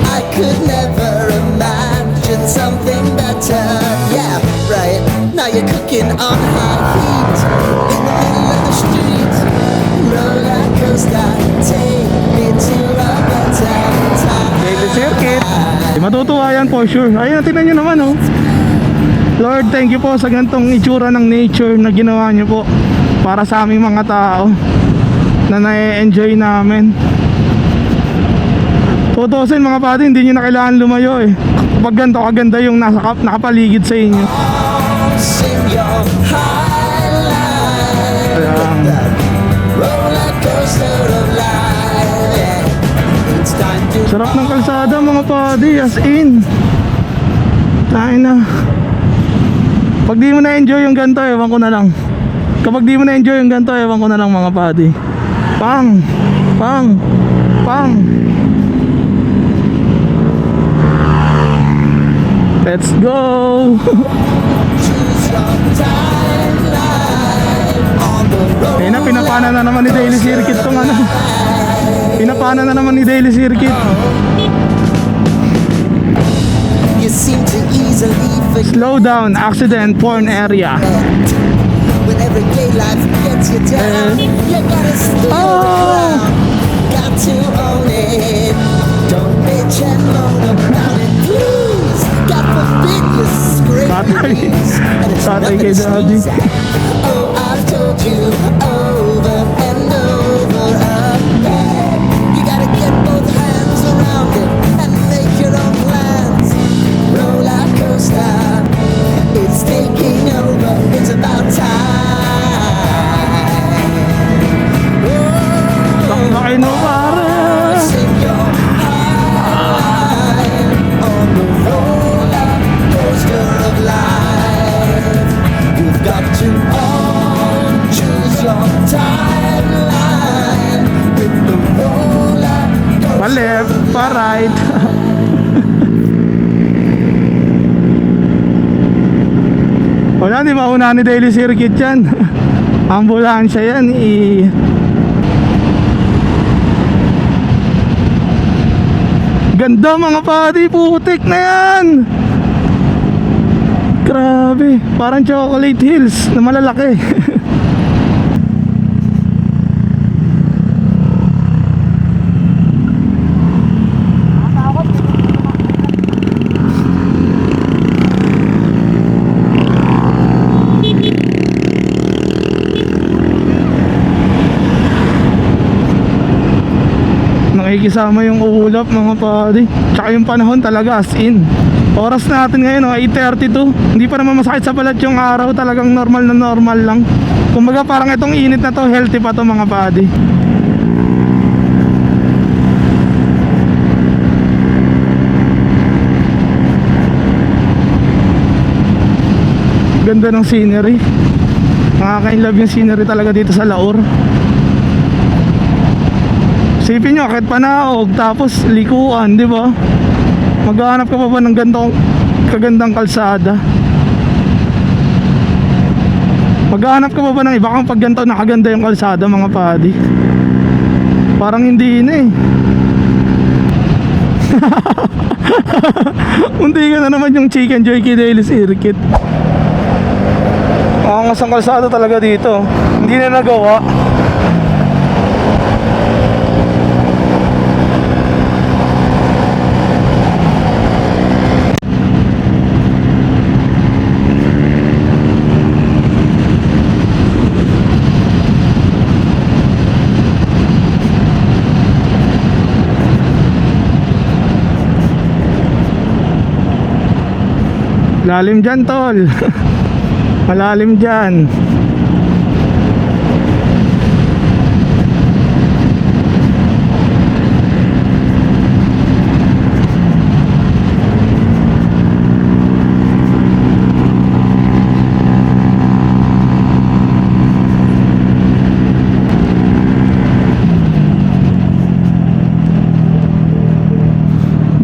I could never imagine something better. Yeah, right. Now you're cooking on high heat in the middle of the street. Roller coaster, take me to a better time. Daily circuit. Matutuwa yan for sure. Ayun, tingnan nyo naman, oh. Lord, thank you po sa ganitong itsura ng nature na ginawa nyo po para sa aming mga tao na na-enjoy namin. 2,000 mga padi, hindi nyo na kailangan lumayo eh. Kapag ganito kaganda yung nakapaligid sa inyo. Sing your highlight. Ayan. Roller coaster of life. Yeah. It's time to Sarap ng kalsada mga padi, as in. Tayo na. Pag di mo na-enjoy yung ganito, ewan ko na lang. Kapag di mo na-enjoy yung ganito, ewan ko na lang mga padi. Pang! Pang! Pang! Let's go! choose your timeline on the road. Ayun na, pinapana na naman ni Daily Circuit tong ano. Pinapana na naman ni Daily Circuit. You seem to easily forget Slow down, accident, porn area. when everyday life gets you down. You gotta steal the crown. Got to own it. Don't bitch and moan about it, please. God forbid you scrape your Tatay. knees. And it's Tatay nothing kay to Daddy. sneeze at. Oh, I've told you over and over again. You gotta get both hands around it and make your own plans. Roller coaster, it's taking over. It's about time. Oh, Laki no pare. sing your high on the roller coaster of life. You've got to all choose your timeline with the roller coaster. Pa left, pa right. Wala, di mauna ni Daily Circuit yan. Ambulansya yan Ganda mga padi, putik na yan. Grabe, parang Chocolate Hills na malalaki. Nakikisama yung ulap mga padi. Tsaka yung panahon talaga as in. Oras natin ngayon 8:32. Hindi pa naman masakit sa balat yung araw. Talagang normal na normal lang. Kumbaga parang itong init na to, healthy pa to mga padi. Ganda ng scenery. Nakaka-inlove yung scenery talaga dito sa Laur. Isipin nyo, kahit panaog, tapos likuan, di ba? Maghahanap ka pa ba ng kagandang kalsada? Maghahanap ka pa ba ng iba kang pagganto na kaganda yung kalsada mga padi? Parang hindi na eh. Munti ka na naman yung Chicken Joy kay Daily Circuit. Angas ang kalsada talaga dito. Hindi na nagawa. Lalim dyan tol. Malalim dyan.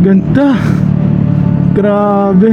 Ganda. Grabe.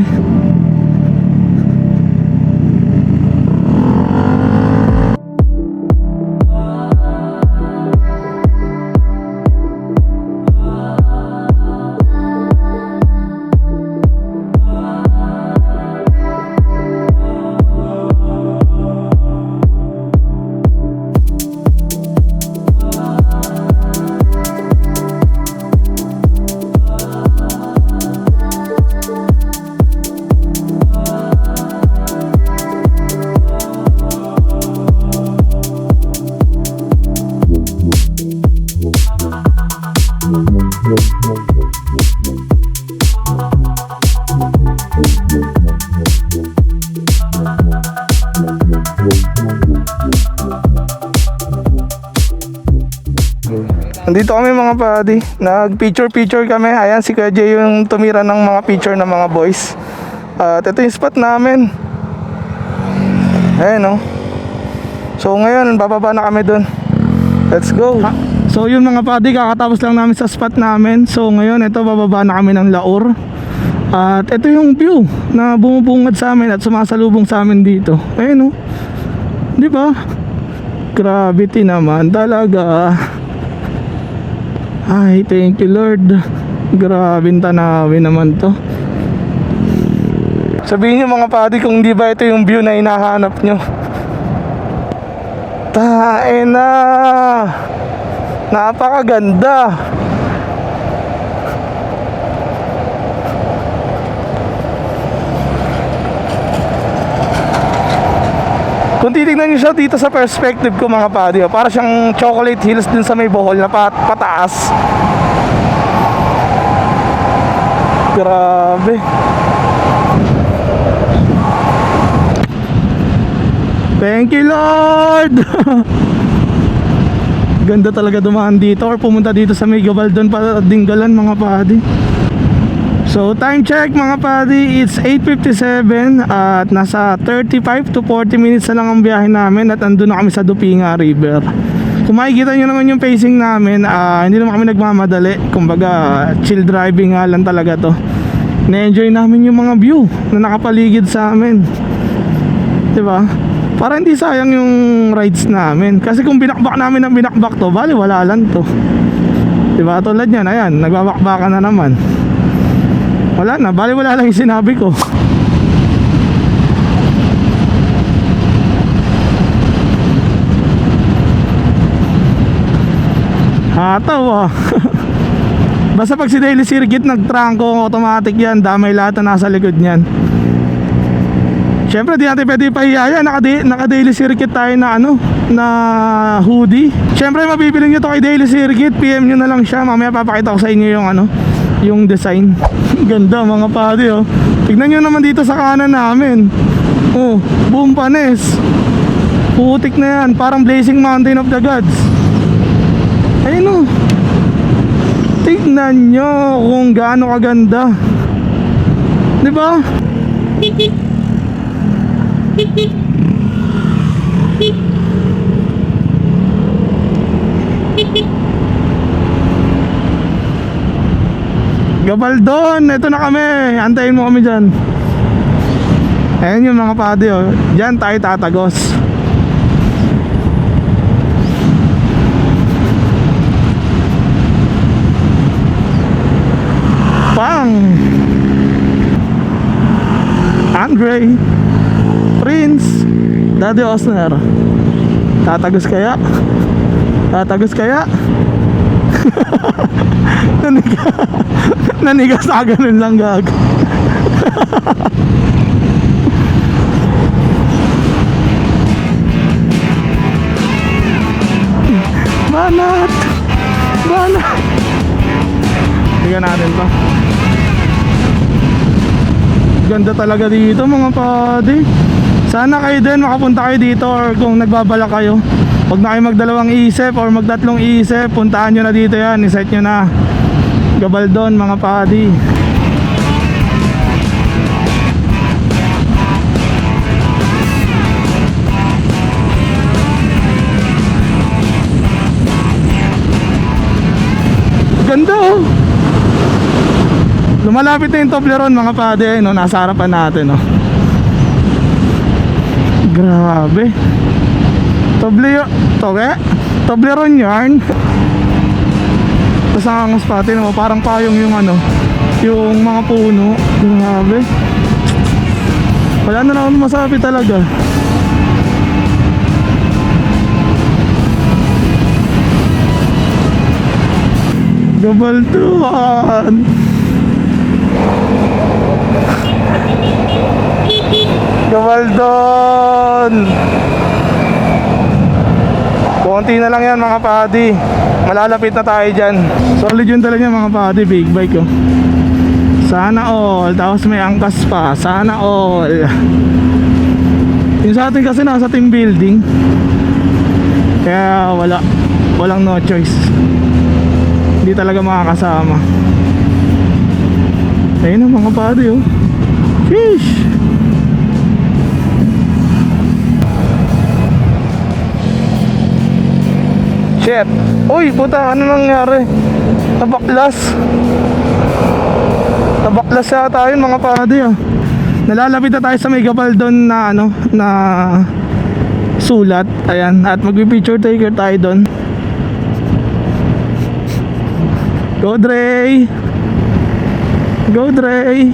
Wow. Dito kami mga padi. Nag-picture kami. Ayan, si Kuya Jay yung tumira ng mga picture ng mga boys. At ito yung spot namin. Ayan, no? So ngayon, bababa na kami dun. Let's go. So yun mga padi, kakatapos lang namin sa spot namin. So ngayon, ito, bababa na kami ng Laur. At ito yung view na bumubungad sa amin at sumasalubong sa amin dito. Ayan, no? Di ba? Gravity naman talaga. Ay, thank you Lord. Grabing tanawin naman to. Sabihin nyo mga padi kung di ba ito yung view na hinahanap nyo. Tae na. Napakaganda. Kung titignan nyo siya dito sa perspective ko mga padi, para siyang chocolate hills din sa may Bohol na pataas. Grabe. Thank you Lord. Ganda talaga dumaan dito or pumunta dito sa may Gabaldon para Dinggalan mga padi. So time check mga padi, it's 8:57 at nasa 35 to 40 minutes na lang ang biyahe namin at andun na kami sa Dupinga River. Kung makikita nyo naman yung pacing namin, hindi naman kami nagmamadali. Kumbaga chill driving nga lang talaga to. Na-enjoy namin yung mga view na nakapaligid sa amin, diba? Para hindi sayang yung rides namin. Kasi kung binakbak namin ng binakbak to, bali wala lang to, diba? Tulad yan, ayan, nagbabakbakan na naman. Wala na, bali wala lang yung sinabi ko. Hataw ah. Basta pag si daily circuit nagtrangko, automatic yan, damay lahat na nasa likod niyan. Siyempre di natin pwede ipahiya yan, naka daily circuit tayo na ano, na hoodie. Siyempre mabibili nyo to kay daily circuit, PM nyo na lang siya. Mamaya papakita ko sa inyo yung ano, yung design. Ganda mga padi oh. Tignan nyo naman dito sa kanan namin. Oh, boom panes. Putik na yan, parang Blazing Mountain of the Gods. Ayun oh. Tignan nyo kung gaano kaganda, diba? Gabaldon, ito na kami. Antayin mo kami dyan. Ayan yung mga padi oh. Dyan tayo tatagos. Pang Andre Prince Daddy Osner. Tatagos kaya? Tatagos kaya? Naniga sa ganun lang gag. Banat. Tingnan natin pa. Ganda talaga dito mga padi. Sana kayo din makapunta kayo dito, or kung nagbabala kayo, huwag na kayo magdalawang isip or magtatlong isip, puntahan nyo na dito yan, iset nyo na Gabaldon mga padi. Ganda oh. Lumalapit na yung Toblerone mga padi, no? Nasa harapan natin oh. Grabe. Toblerone yarn. Tapos ang spot mo, parang payong yung ano, yung mga puno. Grabe. Wala na lang masabi talaga. Gabaldon. Gabaldon. Konti na lang yan mga padi. Malalapit na tayo dyan. Solid yun talaga mga padi. Big bike oh. Sana all. Tapos may angkas pa. Sana all. Yung sa atin kasi nasa team building, kaya walang no choice. hindi talaga makakasama. Ayun ang mga padi oh. Sheesh. Shit. Uy, puta, ano nangyari? Nabaklas. Nabaklas yata yun mga padi ah. Nalalapit na tayo sa may Gabaldon na ano, na sulat. Ayan, at magpi-picture taker tayo doon. Go Dre! Go Dre!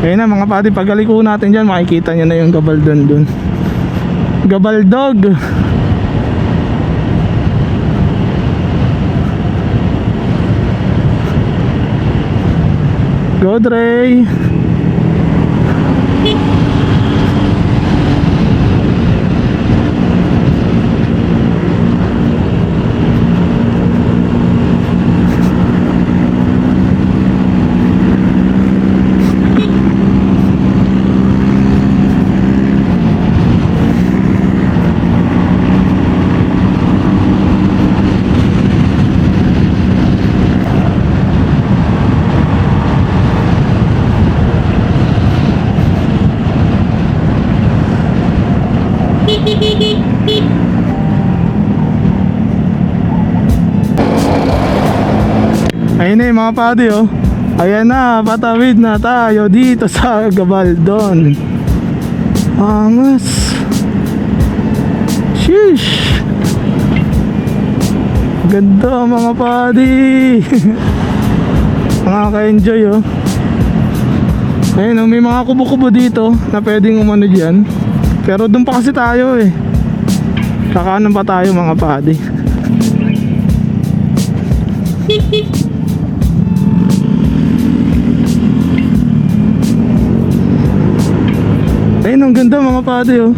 Ayun na mga pati, pagaliko natin dyan, makikita nyo na yung Gabaldon dun. Gabaldog! Go Dre! Ayun na yung mga padi oh. Ayan na, patawid na tayo dito sa Gabaldon. Angas. Sheesh. Ganda mga padi. Nakaka-enjoy oh. Ayun oh, may mga kubo-kubo dito na pwedeng umano dyan. Pero doon pa kasi tayo eh. Kakanan pa tayo mga padi. Ayun, ang ganda mga padi oh.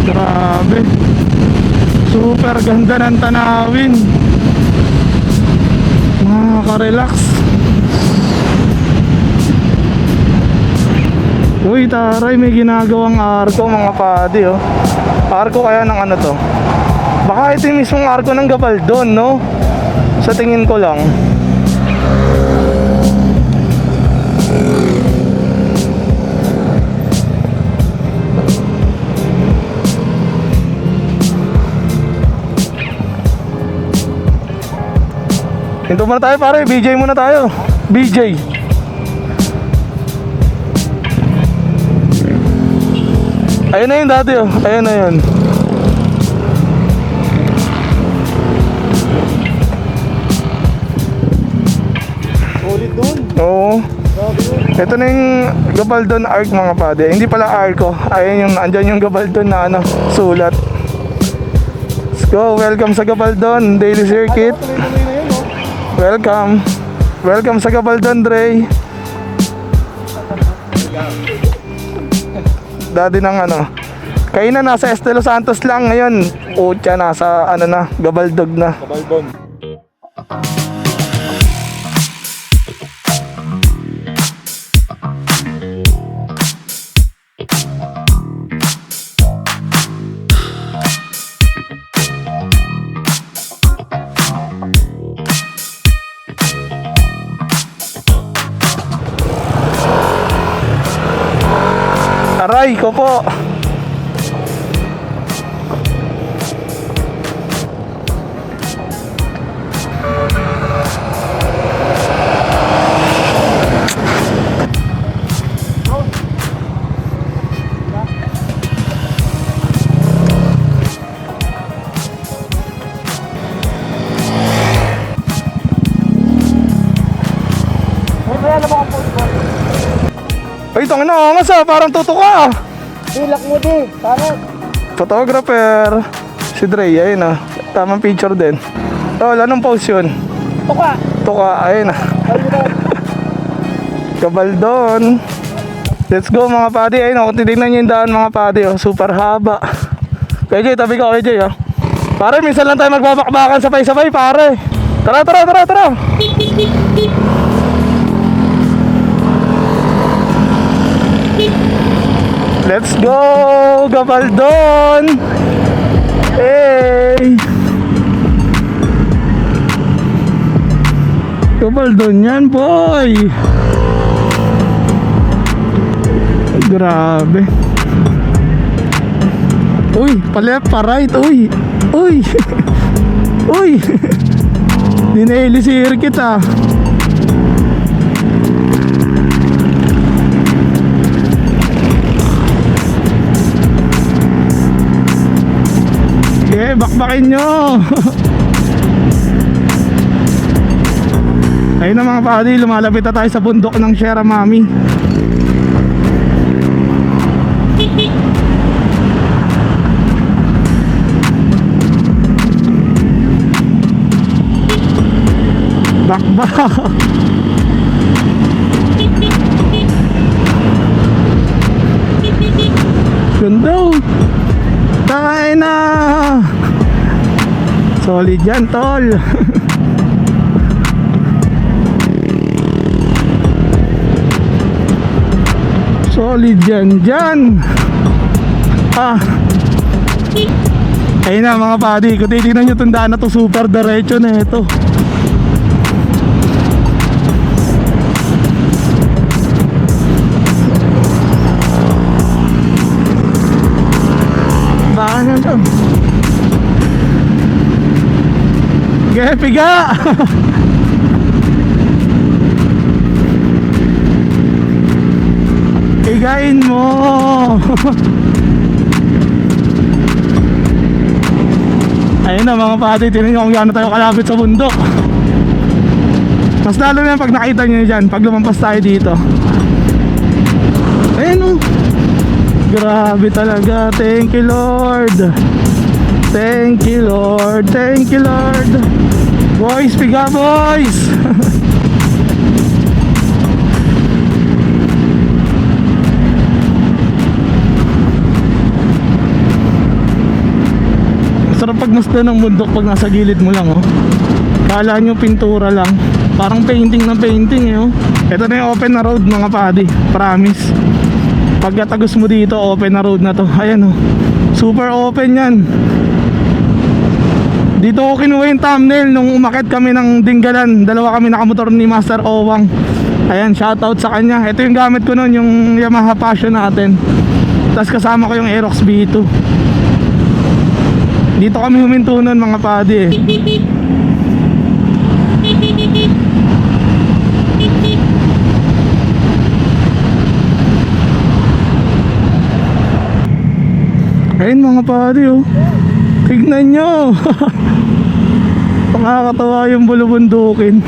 Grabe. Super ganda ng tanawin. Nakaka-relax. Uy, taray, may ginagawang arko mga padi oh. Arko kaya ng ano to? Baka ito yung mismong arko ng Gabaldon, no? Sa tingin ko lang. Hinto muna tayo pare, BJ muna tayo. BJ. Ayun na yun dati oh. Ayun na yun. Solid doon. Oo. Ito na yung Gabaldon Arc mga pade. Hindi pala Arco. Ayun yung, andyan yung Gabaldon na ano, sulat. Let's go, welcome sa Gabaldon Daily Circuit. Tuloy-tuloy na yun, oh. Welcome. Welcome sa Gabaldon, Dre. Dati ng ano. Kayo na nasa Estelo Santos lang ngayon. Utya nasa ano na, Gabaldog na. Gabaldon. Aray ko po. Ay, ito nga angas ah, parang tutok ah. Dilak mo di. Parang. Photographer. Si Dre, ayun ah. Tamang picture din. Tol, anong pose yun? Tuka. Tuka, ayun ah. Gabaldon. Let's go mga padi. Ayun oh, kung titignan nyo yung daan mga padi oh, super haba. KJ, tabi ka KJ oh. Pare, minsan lang tayo magbabakbakan sabay-sabay pare. Tara, tara, tara, tara. Let's go, Gabaldon. Hey. Gabaldon yan, boy. Grabe. Uy, pa left, pa right, uy. Uy. Uy. Dineli si Irkit ah. Okay, bakbakin nyo. Ayun na mga padi, lumalapit na tayo sa bundok ng Sierra Mami. Bakbak. Ganda oh. Tayo na. Solid yan tol. Solid yan dyan. Ah. Ayun na mga padi, kung titignan nyo itong daan na to, super diretso na ito. Baka na to. Okay, piga. Pigain mo. Ayun na mga pati, tinan nyo kung gaano tayo kalapit sa bundok. Mas lalo na yan pag nakita nyo dyan, pag lumampas tayo dito. Ayun oh. Grabe talaga. Thank you Lord. Thank you Lord. Thank you Lord. Boys, piga boys. Sarap pagmasdan ng bundok pag nasa gilid mo lang oh. Kala nyo pintura lang, parang painting na painting eh oh. Ito na yung open na road mga padi, promise. Pagkatagos mo dito, open na road na to. Ayan oh, super open yan. Dito ko kinuha yung thumbnail nung umakit kami ng Dinggalan. Dalawa kami nakamotor ni Master Owang. Ayan, shoutout sa kanya. Ito yung gamit ko nun, yung Yamaha Passion natin. Tapos kasama ko yung Aerox B2. Dito kami huminto nun mga padi eh. Ayun mga padi oh. Tignan nyo. Nakakatawa yung bulubundukin.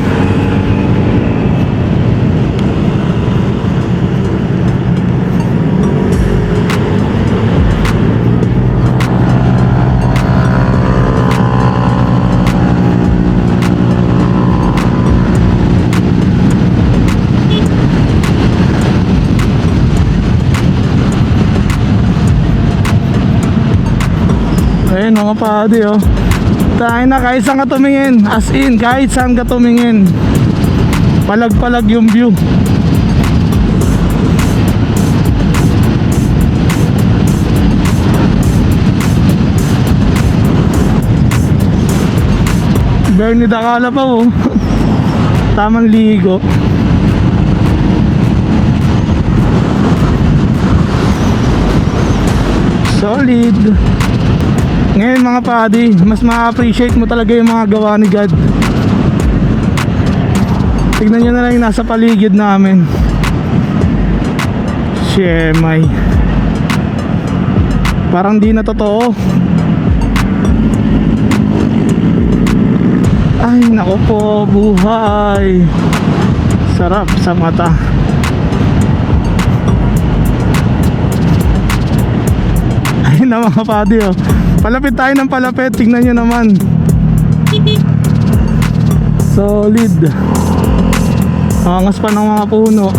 Ayun mga padi oh. Tayo na kahit saan ka tumingin. As in, kahit saan ka tumingin, palag-palag yung view. Bernie Dakala pa oh. Tamang ligo. Solid. Ngayon mga padi, mas ma-appreciate mo talaga yung mga gawa ni God. Tignan nyo na lang yung nasa paligid namin. Shemay. Parang di na totoo. Ay nako po, buhay. Sarap sa mata. Ay na mga padi oh. Palapit tayo ng palapit, tignan nyo naman. Solid. Angas pa ng mga puno.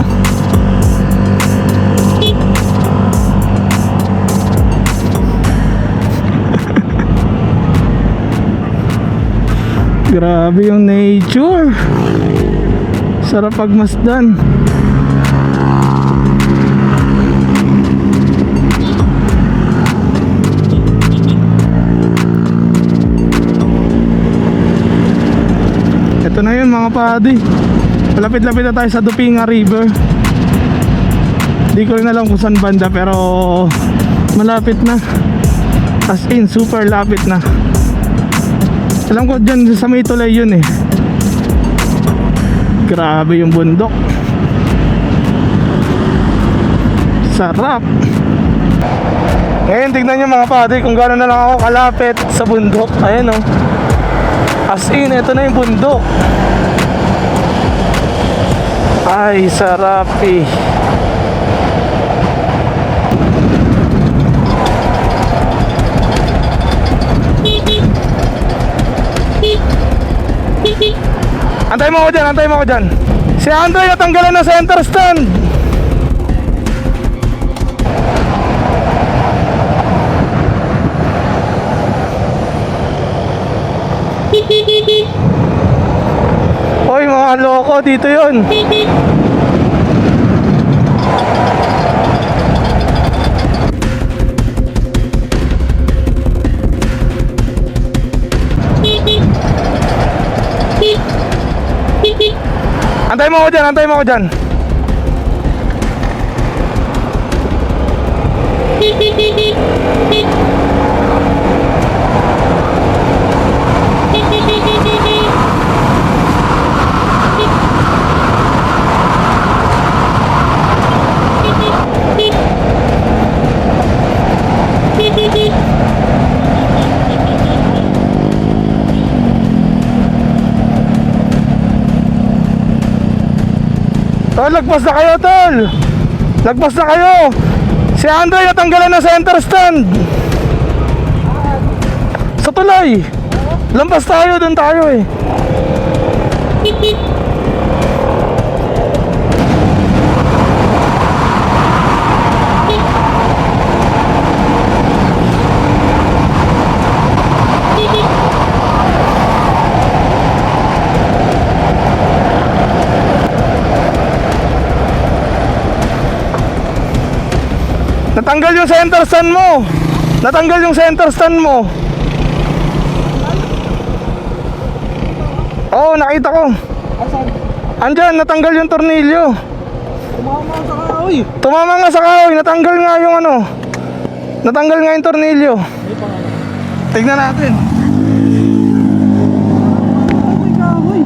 Grabe yung nature. Sarap pagmasdan. Ito na yun mga padi. Malapit-lapit na tayo sa Dupinga River. Di ko rin alam kung saan banda, pero malapit na. As in, super lapit na. Alam ko dyan sa may tulay yun eh. Grabe yung bundok. Sarap. Ngayon tignan nyo mga padi kung gano'n na lang ako kalapit sa bundok. Ayan oh. As in, ito na yung bundok. Ay, sarap eh. Antay mo ako dyan. Si Andre natanggalan na center stand. Hoy mga loko, dito yun. Antay mo ako dyan. Tol, lagpas na kayo, tol. Lagpas na kayo. Si Andre natanggalan na center stand. Sa tulay. Lampas tayo, doon tayo eh. Natanggal yung center stand mo. Natanggal yung center stand mo. Oo, nakita ko. Andyan, natanggal yung tornilyo. Tumama sa kahoy. Tumama nga sa kahoy, natanggal nga yung ano. Natanggal nga yung tornilyo. Tignan natin. Ay, kahoy.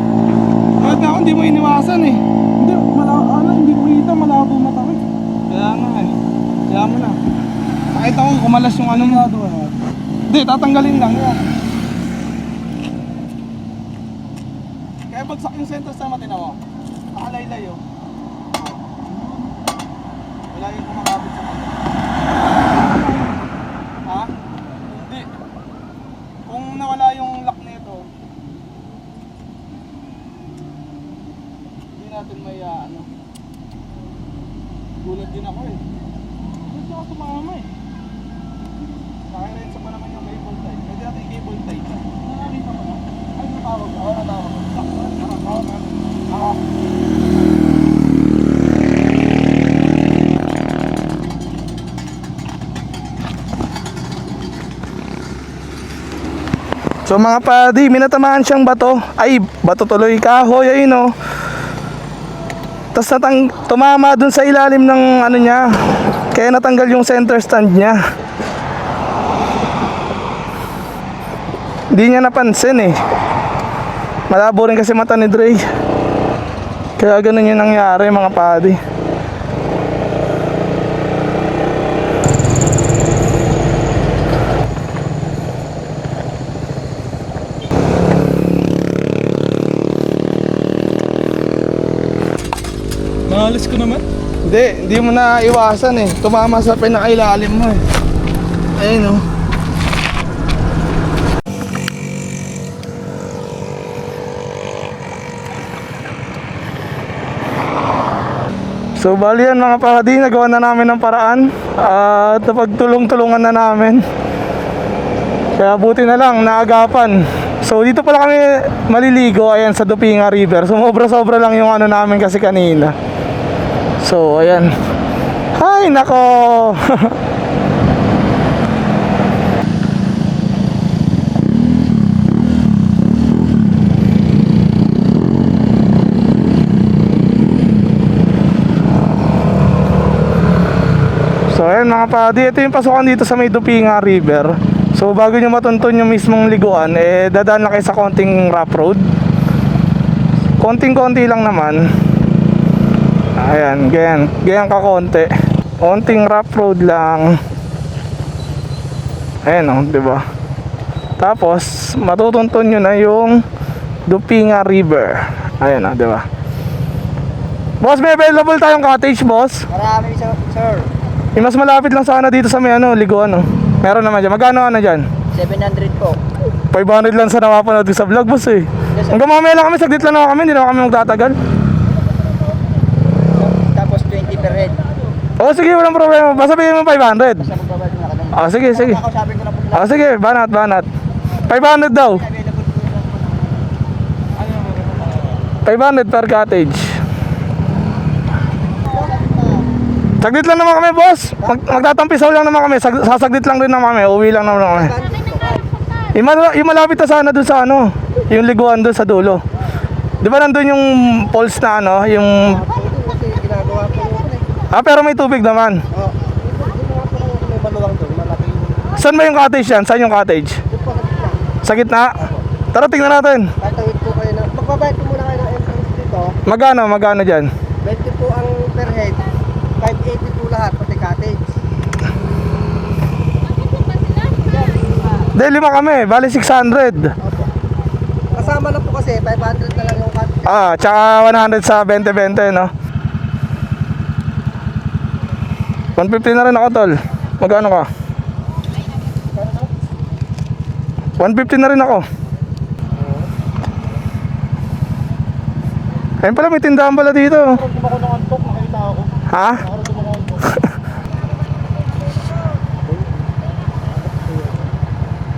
Bakit nga ako hindi mo iniwasan eh. Hindi, hindi ko kita, malabo mata ko. Kaya nga eh. Kaya mo na. Nakita ko kumalas yung ano mo. Hindi, tatanggalin lang yan. Kaya bagsak yung center sa matina mo. Nakalaylay oh. Wala yung kumakabit sa matina. Ha? Hindi. Kung nawala yung lock nito, hindi natin may ano. Gulat din ako eh. Gusto ako tumama eh. Nakarensa pa naman yung cable tie. Pwede natin yung cable tie. Nakakita mo na? Ay, natawag. Oo, natawag. So mga padi, minatamaan siyang bato. Ay, bato tuloy, kahoy, ayun oh. Tapos tumama dun sa ilalim ng ano niya. Kaya natanggal yung center stand niya. Hindi niya napansin eh. Malabo rin kasi mata ni Dre. Kaya ganun yung nangyari mga padi. Maalis ko naman. Hindi mo na iwasan eh. Tumama sa pinakailalim mo eh. Ayun oh. So bali yan mga pahadi, nagawa na namin ng paraan at napagtulong-tulungan na namin. Kaya buti na lang, naagapan. So dito pala kami maliligo, ayan sa Dupinga River. Sumobra-sobra lang yung ano namin kasi kanina. So ayan. Ay nako. So ayan mga padi, ito yung pasukan dito sa may Dupinga River. So bago nyo matuntun yung mismong liguan, dadaan na kayo sa konting rough road. Konting-konti lang naman. Ayan, ganyan ka konti. Konting rough road lang. Ayan o, diba? Tapos matutuntun nyo na yung Dupinga River. Ayan o, diba? Boss, may available tayong cottage, boss? Marami, sir. Yung mas malapit lang sana dito sa may ano, liguan oh. Meron naman dyan. Magkano ano dyan? 700 po. 500 lang sa napapanood ko sa vlog, boss eh. Hanggang mamaya lang kami, saglit lang naman kami, hindi naman kami magtatagal. Tapos 20 per head. Oo, sige, walang problema. Basta bigyan mo 500. Sa magbabayad mo na ka doon. Sige, sige. Ako sabi ko na po Sige, banat. 500 daw. 500 per cottage. Saglit lang naman kami, boss. Magtatampisaw lang naman kami. Sasaglit lang rin naman kami. Uwi lang naman kami. Yung malapit na sana doon sa ano, yung liguan doon sa dulo. Di ba nandun yung poles na ano, yung... ginagawa po yun. Pero may tubig naman. May maluwang doon, malaki yung... Saan ba yung cottage yan? Saan yung cottage? Sa gitna? Tara, tingnan natin. Tatawid po kayo na... Magbabayad po muna kayo ng entrance dito. Magkano dyan? 20 po ang per head. 580 po lahat, pati cottage. Dahil 5 kami, bali 600. Opo. Kasama na po kasi, 500 na lang yung cottage. Tsaka 100 sa 20-20, no? 150 na rin ako, tol. Magkano ka? 150 na rin ako. Ayun pala, may tindahan pala dito. Ha?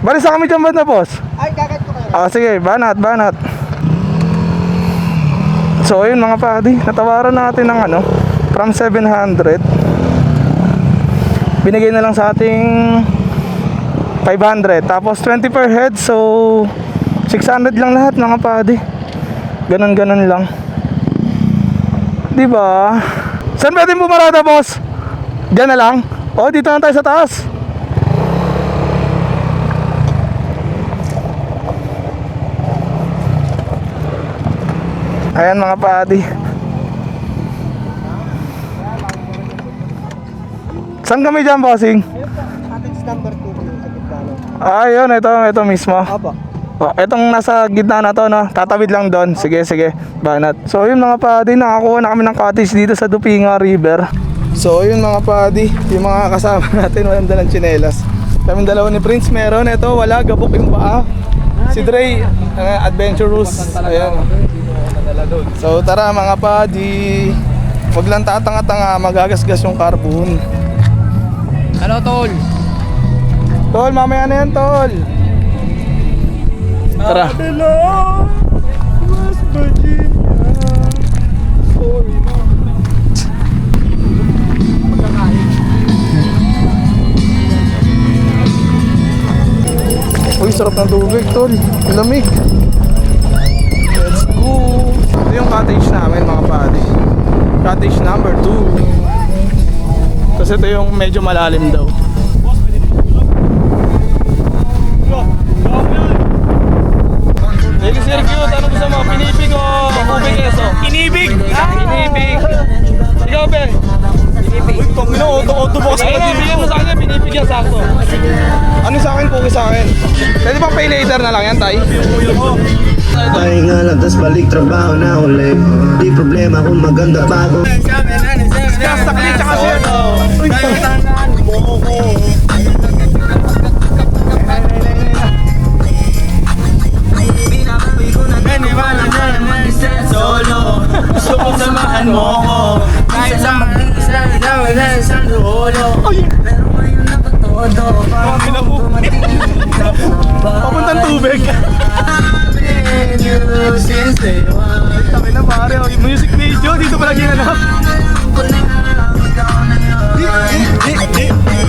Bali sa kami dyan ba na, boss? Ay, kakit ko kayo. Sige, banat. So ayun mga padi, natawaran natin ng ano, from 700. Binigay na lang sa ating 500. Tapos 20 per head, so 600 lang lahat mga padi. Ganon lang. Diba? Saan pwede pumarada, boss? Diyan na lang? O, dito na tayo sa taas. Ayan mga padi. Saan kami dyan, bossing? Cottage number 2 po yung sa gitna. Ayun, ito mismo. Opo. Etong nasa gitna na to, no? Tatawid lang doon. Sige, banat. So yun mga padi, nakakuha na kami ng cottage dito sa Dupinga River. So yun mga padi, yung mga kasama natin walang dalang tsinelas. Kaming dalawa ni Prince meron, ito wala, gabok yung paa. Si Dre, adventurous. Ayan. So tara mga padi, wag lang tatanga-tanga, magagasgas yung carbon. Ano, tol? Tol, mamaya na yan, tol. Tara. West Virginia. Sorry, Uy, sarap ng tubig, tol. Lamig. Let's go. Ito yung cottage namin, mga padi. Cottage number 2. Kasi ito yung medyo malalim daw. Sige, sir, cute. Ano gusto mo? Pinipig o ube keso? Pinipig! Pinipig! Ikaw, Ben? Pinipig. Uy, pang ino, auto-box ka na. Pinipigyan mo sa kanya, pinipig yan sakto. Ano sa akin, cookie sa akin? Pwede bang pay later na lang yan, tay? Pahinga lang, tas balik trabaho na ulit. Di problema kung maganda pa ako. Sakli, tsaka sir. Uy, since day one. Taki na pare, yung music video, dito pala ginanap.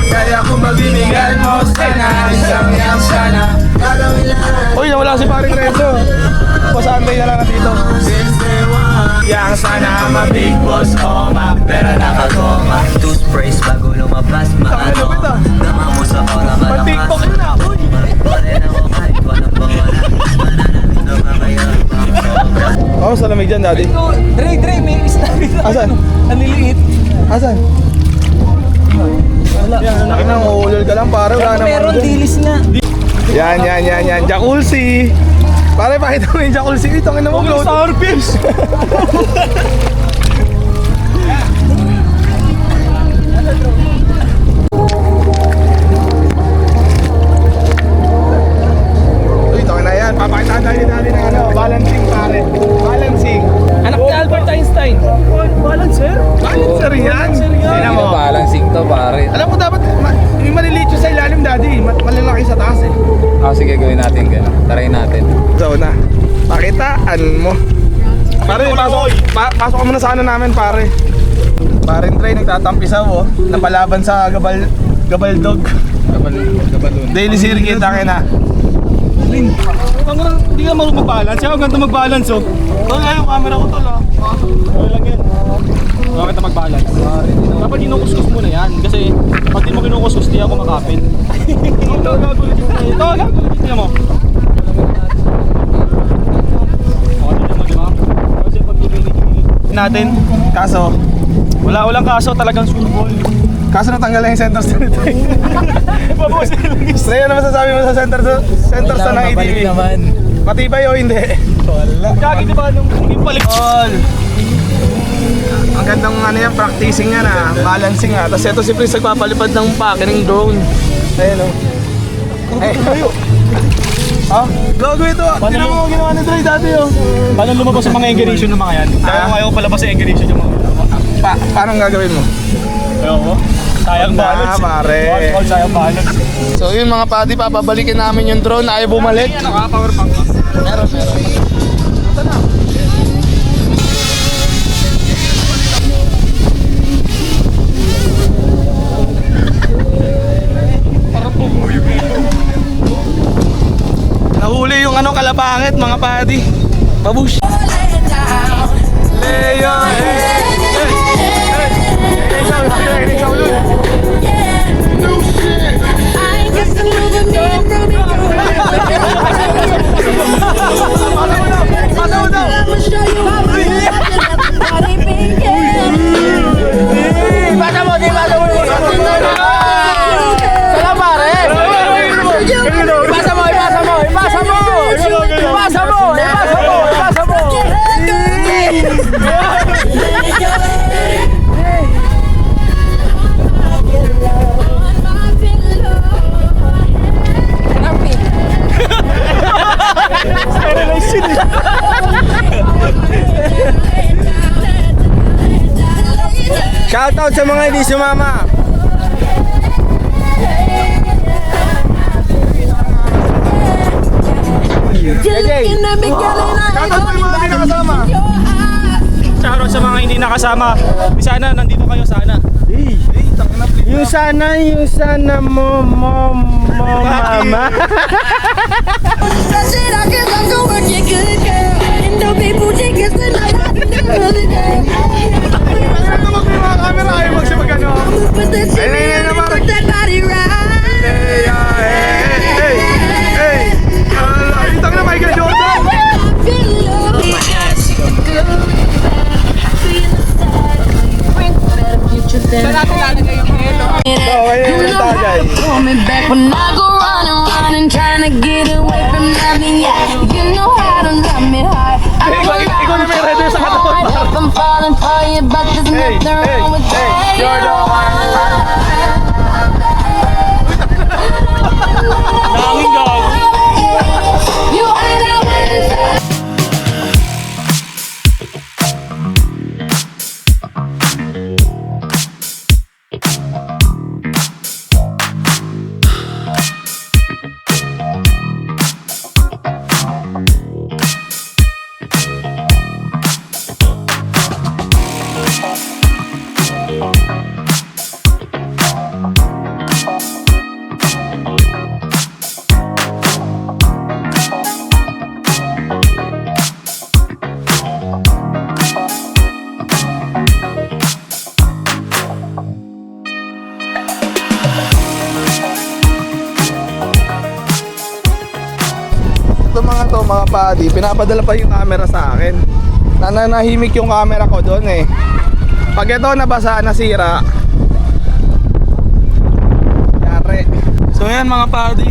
Kaya kung magbibigyan mo sana, isang yang sana. Gagawin lahat Uy, nawala si paring Renzo. Pasanday na lang dito. since day one. Yang sana ma-big boss o ma-pera nakagoma. Toothbrush bago lumabas Taki na pita. Gama mo sa oras malakas. Pag-tiktok yun ah. Uy. Pare na ko kahit walang bawala. Mananamit na mamaya. Oh, sa lamig dyan, daddy. Dre, may isda dito. Asan? Ang liliit. Asan? Wala. Taki na, mahulol ka lang pare. Wala naman Meron, dyan. dilis nga. Yan. Jacuzzi. Pare, pakita mo yung jacuzzi. Ito, ang ina mo. Sour pips. Uy, ito na yan. Papakitaan tayo natin ng ano, balancing pare. Balancing. Anak ni Albert Einstein. Balancer yan. Tingnan mo. Balancing to pare. Alam mo dapat yung maliliit yung sa ilalim, daddy. Malalaki sa taas eh. Sige, gawin natin gano'n. Try natin. So na. Pakitaan mo. Pare, pasok ka muna sa ano namin, pare. Pare, Trey, nagtatampisaw oh. Napalaban sa Gabaldog. Gabalon. Daily circuit, akin na. Hindi ka marunong mag-balance. Siya, ganda mag-balance, oh. Kaya yung camera ko tol oh. Okay lang yan. Bakit na mag-balance? Dapat kinukuskus mo na yan. Kasi pag di mo kinukuskus, di ako makapit. Ito, gagulitin na. Ito, gagulitin niya mo. Okay, di mo, di ba? Kasi pag gilid natin, Kaso, walang kaso, talagang surbol. natanggal lang yung center stand nito. Babawas na lang yung Trey, ano masasabi mo sa center stand ng ATV? naman. Matibay o hindi? Kagi, di ba, nung hindi palik. Tol. Ang gandang ano yan, practicing yan ah. Balancing ah. Tapos ito si Prince nagpapalipad ng packing drone. Ayun oh. Ayun. Ah, gago ito ah. Tingnan mo ginawa ni Dre dati oh. Paano lumabas ang mga engagation ng mga yan? Ayaw palabas ang engagation yung mga Paano ang gagawin mo? ayaw mo? Sayang balance. pare. All sayang balance. So yun mga padi, papabalikin namin yung drone. Ayaw bumalik. Naka-power bank ka? Meron. Ito na. Nahuli yung ano kalapangit mga padi. Babush. Leo, shoutout sa mga hindi sumama. Shoutout sa mga hindi nakasama. Shoutout sa mga hindi nakasama. Sana nandito kayo sana. Yung sana mo mama. Ano mag mga camera ayaw mag ano. Ayun na parang. Hey. Itang na Michael Jordan. Call me back when I go running, trying to get away from nothing. Yeah, you Pinapadala pa yung camera sa akin. Nananahimik yung camera ko doon eh. Pag ito nabasa, nasira, yari. So yan mga padi,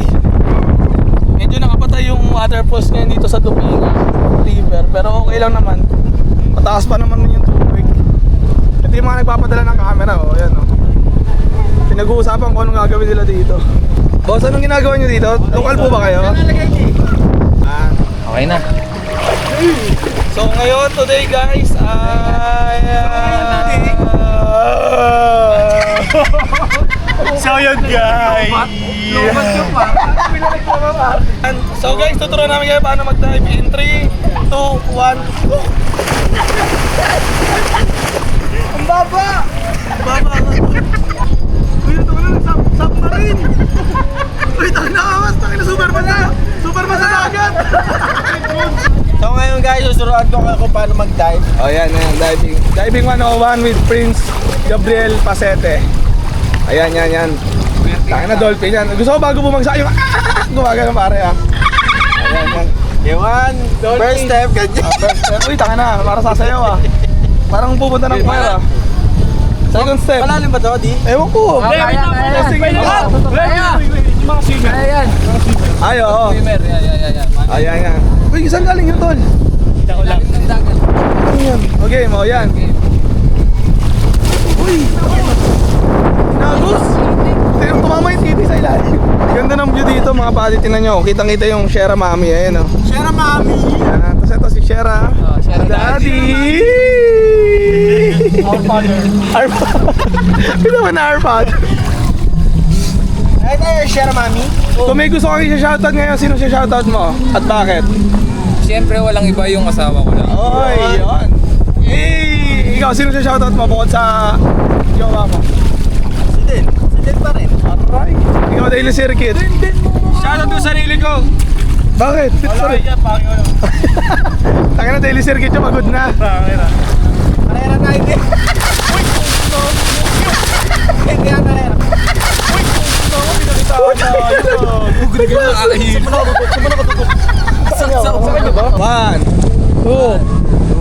medyo nakapatay yung water pulse ngayon dito sa Dupinga River, pero okay lang naman. Mataas pa naman yung tubig. Ito yung mga nagpapadala ng camera, oh, yan oh. Pinag-uusapan ko anong gagawin nila dito. Boss, anong ginagawa nyo dito? Local po ba kayo? Ah. Okay na. So ngayon, today guys, ay... So yun guys. So guys, tuturuan namin kayo paano mag-dive in 3, 2, 1, go! Ang baba! Baba! Uy, ito na, submarine! Uy, tayo na kamas, tayo na Superman na! Superman sa dagat! So ngayon guys, susuruan ko kayo kung paano mag-dive. Oh yan, diving. Diving 101 with Prince Gabriel Pasete. Ayan, yan. Tayo na dolphin yan. Gusto ko bago bumagsak yung gumagano pare ah. Ayan, yan. Ewan, first step, ganyan. First step. Uy, tayo na, para sasayaw ah. Parang pupunta ng choir ah. Second step. Malalim ba to, di? Ewan ko. Testing nyo. Yung mga swimmer. Ay, oo. Yan. Ayan, yan. Uy, saan galing yun, tol? Ako lang. Ayan. Okay, mo yan. Uy! Nagos! Tingnan, tumama yung TV sa ilalim. Ganda ng view dito mga padi, tingnan nyo. Kitang-kita yung Shera Mami, ayan o. Shera Mami! Ayan, tapos ito si Shera. Shera Daddy! Our father. Our father. Ito ba na our father? Ay tayo, Shera Mami. Kung may gusto kang i-shoutout ngayon, sino siya shoutout mo? At bakit? Siyempre walang iba yung asawa ko lang. Oy, yun. Hey! Ikaw, sino siya shoutout mo bukod sa jowa mo? Si Din pa rin. Aray! Ikaw, Daily Circuit. Shoutout ko sarili ko. Bakit? Sorry. Taka na, Daily Circuit yung pagod na. Karera na hindi. Hindi ang karera. One, 2,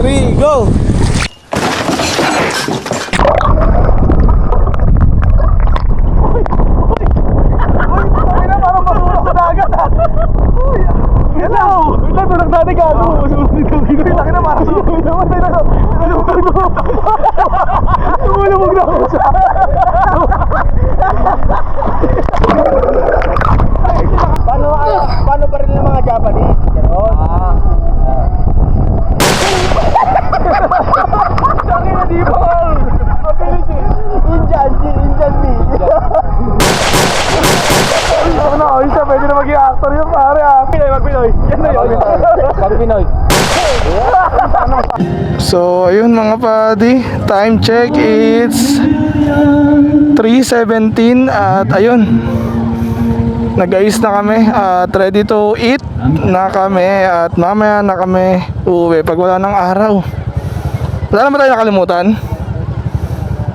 3, go! Hello! Natulog dati ka! Laki na parang sumulog na! Sumulog na ako siya! Paano pa rin ng mga Japanese? Ganon. Laki na di ba? Indian B. Ano, isa pwede na maging actor yun pare ah. Mag-Pinoy. Yan na yun. Pag-Pinoy. So ayun mga padi, time check it's 3:17 at ayun, nag-ayos na kami at ready to eat na kami at mamaya na kami uuwi pag wala ng araw. Wala naman tayo nakalimutan?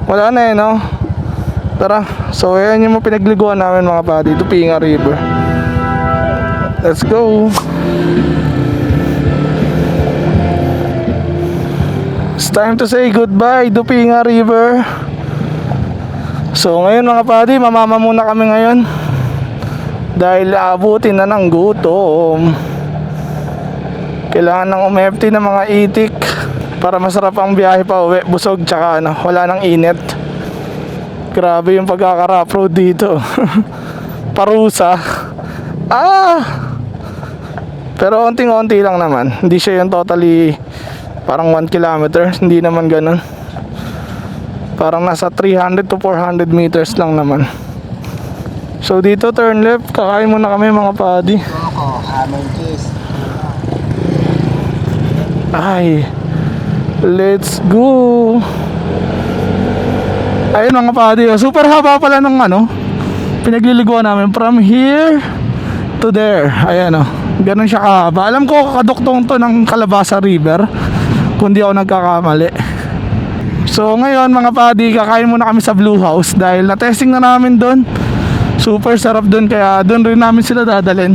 Wala na eh no? Tara, so ayan yung mga pinagliguan namin mga padi, Dupinga River. Let's go! It's time to say goodbye, Dupinga River. So ngayon mga padi, mamama muna kami ngayon dahil abutin na ng gutom. Kailangan ng umepti ng mga itik para masarap ang biyahe pa uwi. Busog tsaka ano, wala nang init. Grabe yung pagkaka-rough road dito. Parusa. Pero onting-onti lang naman. Hindi siya yung totally parang 1 kilometer. Hindi naman ganun. Parang nasa 300 to 400 meters lang naman. So dito turn left. Kakain muna kami mga padi. Ay, let's go. Ayun mga padi, super haba pala ng ano, pinagliliguan namin from here to there. Ayan o, ganun siya kahaba. Alam ko kaduktong to ng Calabasa River, kung di ako nagkakamali. So ngayon mga padi, kakain muna kami sa Blue House dahil na-testing na namin doon. Super sarap doon, kaya doon rin namin sila dadalhin.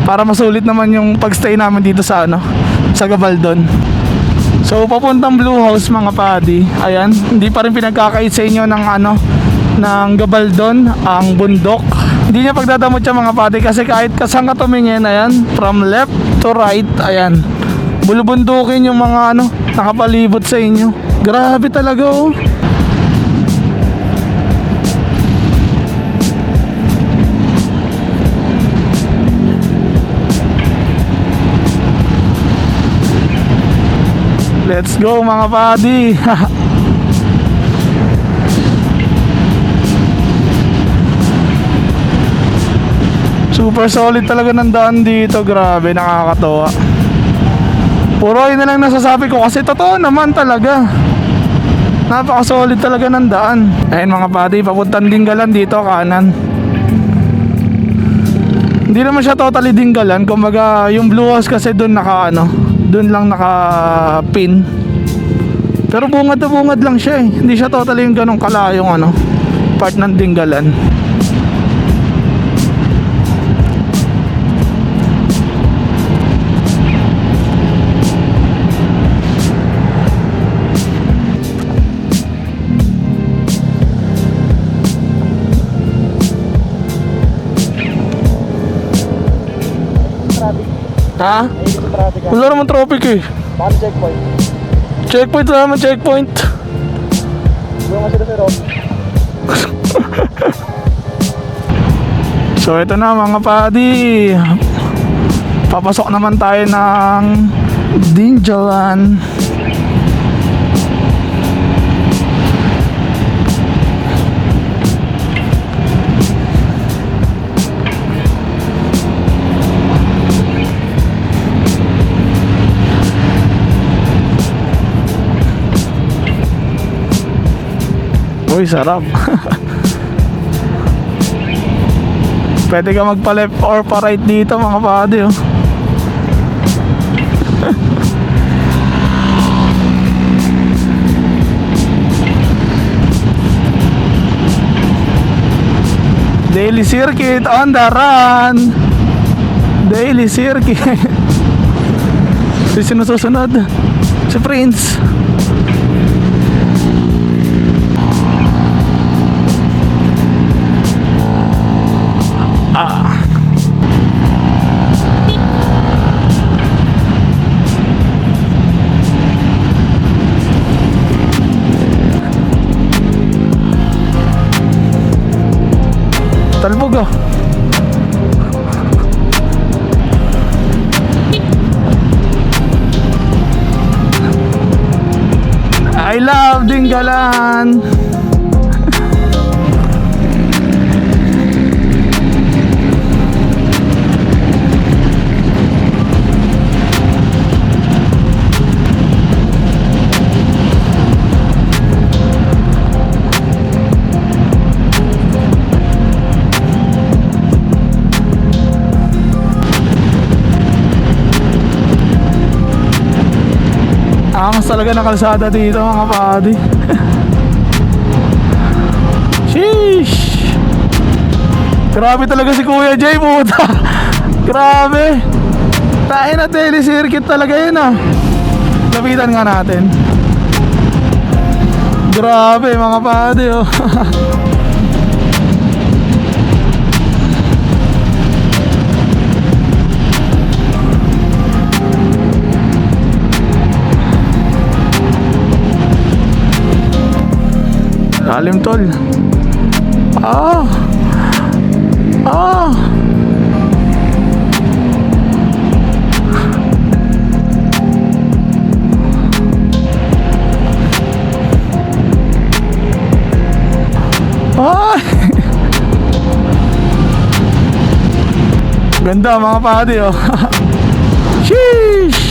para masulit naman yung pagstay namin dito sa ano, sa Gabaldon. So papuntang Blue House mga padi. Ayan, hindi pa rin pinagkakait sa inyo ng ano, ng Gabaldon, ang bundok. Hindi niya pagdadamot siya mga padi kasi kahit kasang ka tumingin, ayan, from left to right, ayan, bulubundukin yung mga ano, nakapalibot sa inyo. Grabe talaga oh. Let's go mga padi. Super solid talaga ng daan dito. Grabe, nakakatawa. Puro yun na lang nasasabi ko kasi totoo naman talaga. Napaka-solid talaga ng daan. Ayun mga padi, papuntang Dinggalan dito kanan. Hindi naman siya totally Dinggalan. Kumbaga yung Blue House kasi doon naka ano, doon lang naka-pin. Pero bungad na bungad lang siya eh. Hindi siya totally yung ganong kalayong ano, part ng Dinggalan. Ha? Wala naman traffic eh. Baka checkpoint. Checkpoint na naman, checkpoint. Doon nga sila sir. So ito na mga padi. Papasok naman tayo ng Dinggalan. Uy, sarap. Pwede ka magpa left or pa right dito mga padi oh. Daily circuit on the run. Daily circuit. Sino susunod? Si Prince. Talbog ah. I love Dinggalan. Angas talaga ng kalsada dito mga padi. Sheesh. Grabe talaga si Kuya Jay, puta. Grabe. Tayo na daily circuit talaga yun ah. Lapitan nga natin. Grabe mga padi oh. Lalim tol. Ah. Ah. Ay. Ganda mga padi oh. Sheesh.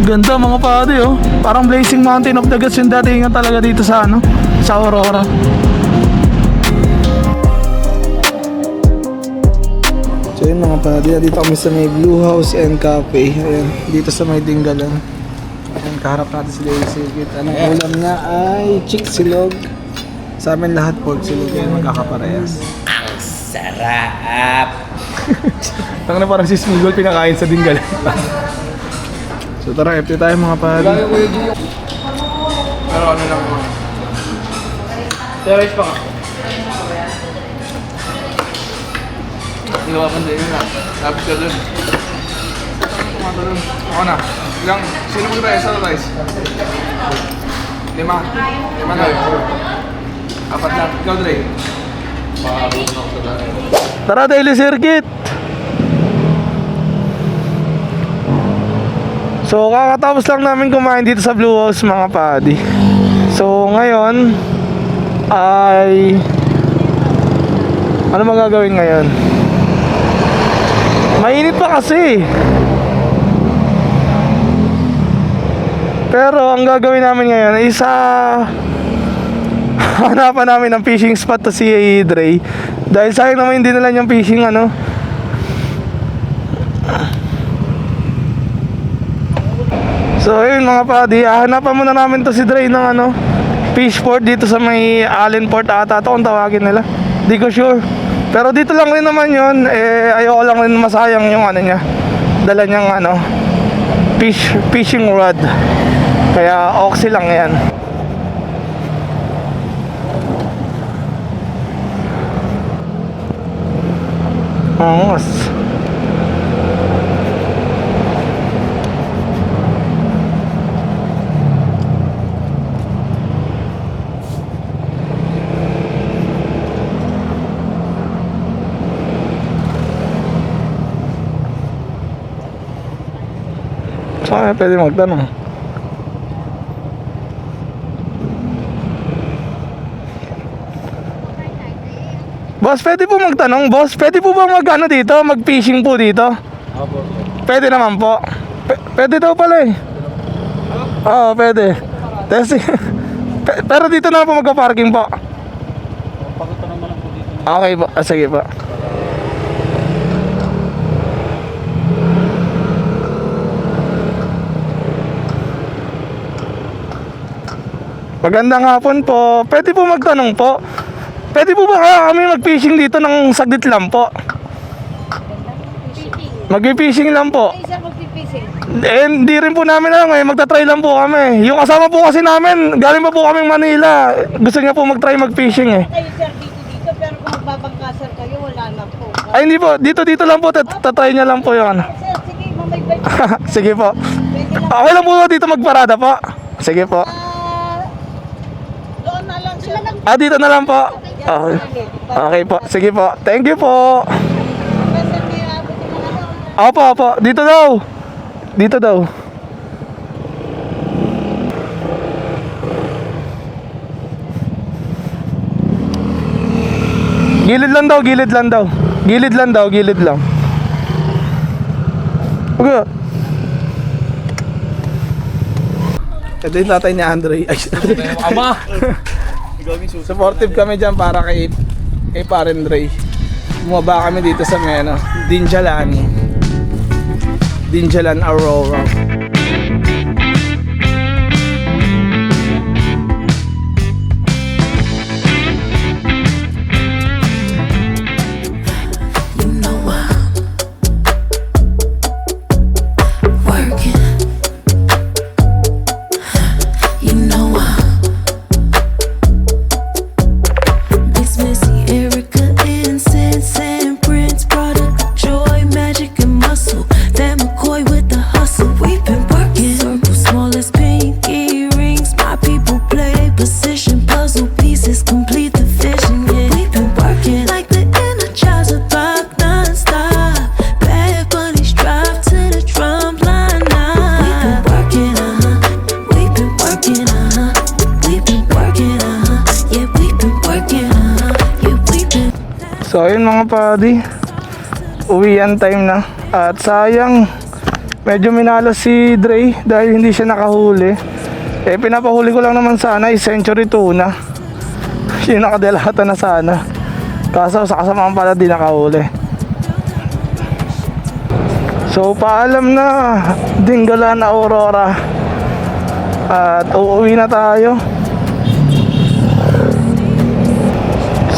Ganda mga padi oh. Parang Blazing Mountain of the Gods yung datingan talaga dito sa ano, sa Aurora. So yun mga padi, dito kami sa may Blue House and Cafe. Ayan, dito sa may Dingalan. Ayan, kaharap natin si Lady Sigit. Anong ulam niya ay chick silog. Sa amin lahat pork silog, kaya magkakaparehas. Sarap! Tanga na parang si Smigol pinakain sa Dingalan. So tara, FT tayo mga padi. Pero ano lang mo? Terrace pa ka? Hindi ka papansin yun na. Lapit ka dun. Tumato dun. Ako na. Ilang, sino mag-rice sa rice? 5. 5 na. 4 lang. Ikaw, Dre. Tara, Daily Circuit! So kakatapos lang namin kumain dito sa Blue House mga padi. So ngayon ay ano magagawin ngayon? Mainit pa kasi. Pero ang gagawin namin ngayon ay hanapan namin ng fishing spot to si Dre. Dahil sayang naman hindi nila yung fishing ano. So ayun mga padi, hanapan muna namin to si Dre ng ano, fish port dito sa may Allen Port ata to kung tawagin nila. Di ko sure. Pero dito lang rin naman yun, ayoko lang rin masayang yung ano niya. Dala niyang ano, fishing rod. Kaya oxy lang yan. Angos. Saan pwede magtanong? Boss, pwede po magtanong, boss. Pwede po ba mag-ano dito? Mag-fishing po dito? Opo. Pwede naman po. Pwede daw pala eh. Oo, pwede. Testing. Pero dito na po magpa-parking po. Okay po. Sige po. Magandang hapon po. Pwede po magtanong po. Pwede po ba kami mag-fishing dito ng saglit lang po? Mag-fishing lang po. Hindi rin po namin alam eh. Magta-try lang po kami. Yung kasama po kasi namin, galing pa po kaming Manila. Gusto niya po mag-try mag-fishing eh. Kayo sir dito pero kung magbabangka sir kayo wala na po. Ay hindi po. Dito lang po. Tatry niya lang po yung ano. Sir, sige mamaybay. Sige po. Pwede lang. Okay lang po dito magparada po. Sige po. Doon na lang sir. Dito na lang po. Okay. Okay po. Sige po. Thank you po. Sir, may abot yung mga ano. Opo. Dito daw. Dito daw. Gilid lang daw. Gilid lang. Okay. Ito yung tatay ni Andre. Ama! Supportive kami dyan para kay Paren Dre. Bumaba kami dito sa may ano, Dinjalan Aurora. You know I'm working. You know I'm Mix Missy, Erica, Incense and Prince, product of joy, magic and muscle. That McCoy with the hustle. We've been working. Circle smallest pinky rings. My people play position. Puzzle pieces complete the vision. Yeah, we've been working like the Energizer rock non-stop. Bad bunnies drive to the drum line now. We've been working, We've been working, We've been working, Yeah, we've been working, Yeah, we've been. So ayun mga padi, uwian time na. At sayang, Medyo minalas si Dre dahil hindi siya nakahuli. Eh pinapahuli ko lang naman sana is century tuna. Yung nakadelata na sana. Kaso sa kasamaan pala di nakahuli. So paalam na Dingalan Aurora. At uuwi na tayo.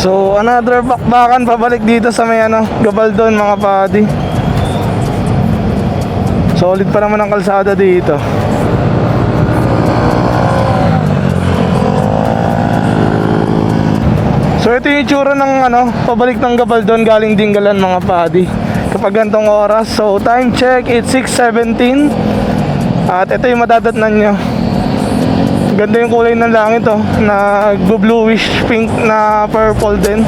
So another bakbakan pabalik dito sa may Gabaldon mga padi. Solid pa naman ang kalsada dito. So ito yung itsura ng pabalik ng Gabaldon galing Dingalan mga padi. Kapag gantong oras. So time check, it's 6:17. At ito yung madadatnan nyo. Ganda yung kulay ng langit na bluish pink na purple din.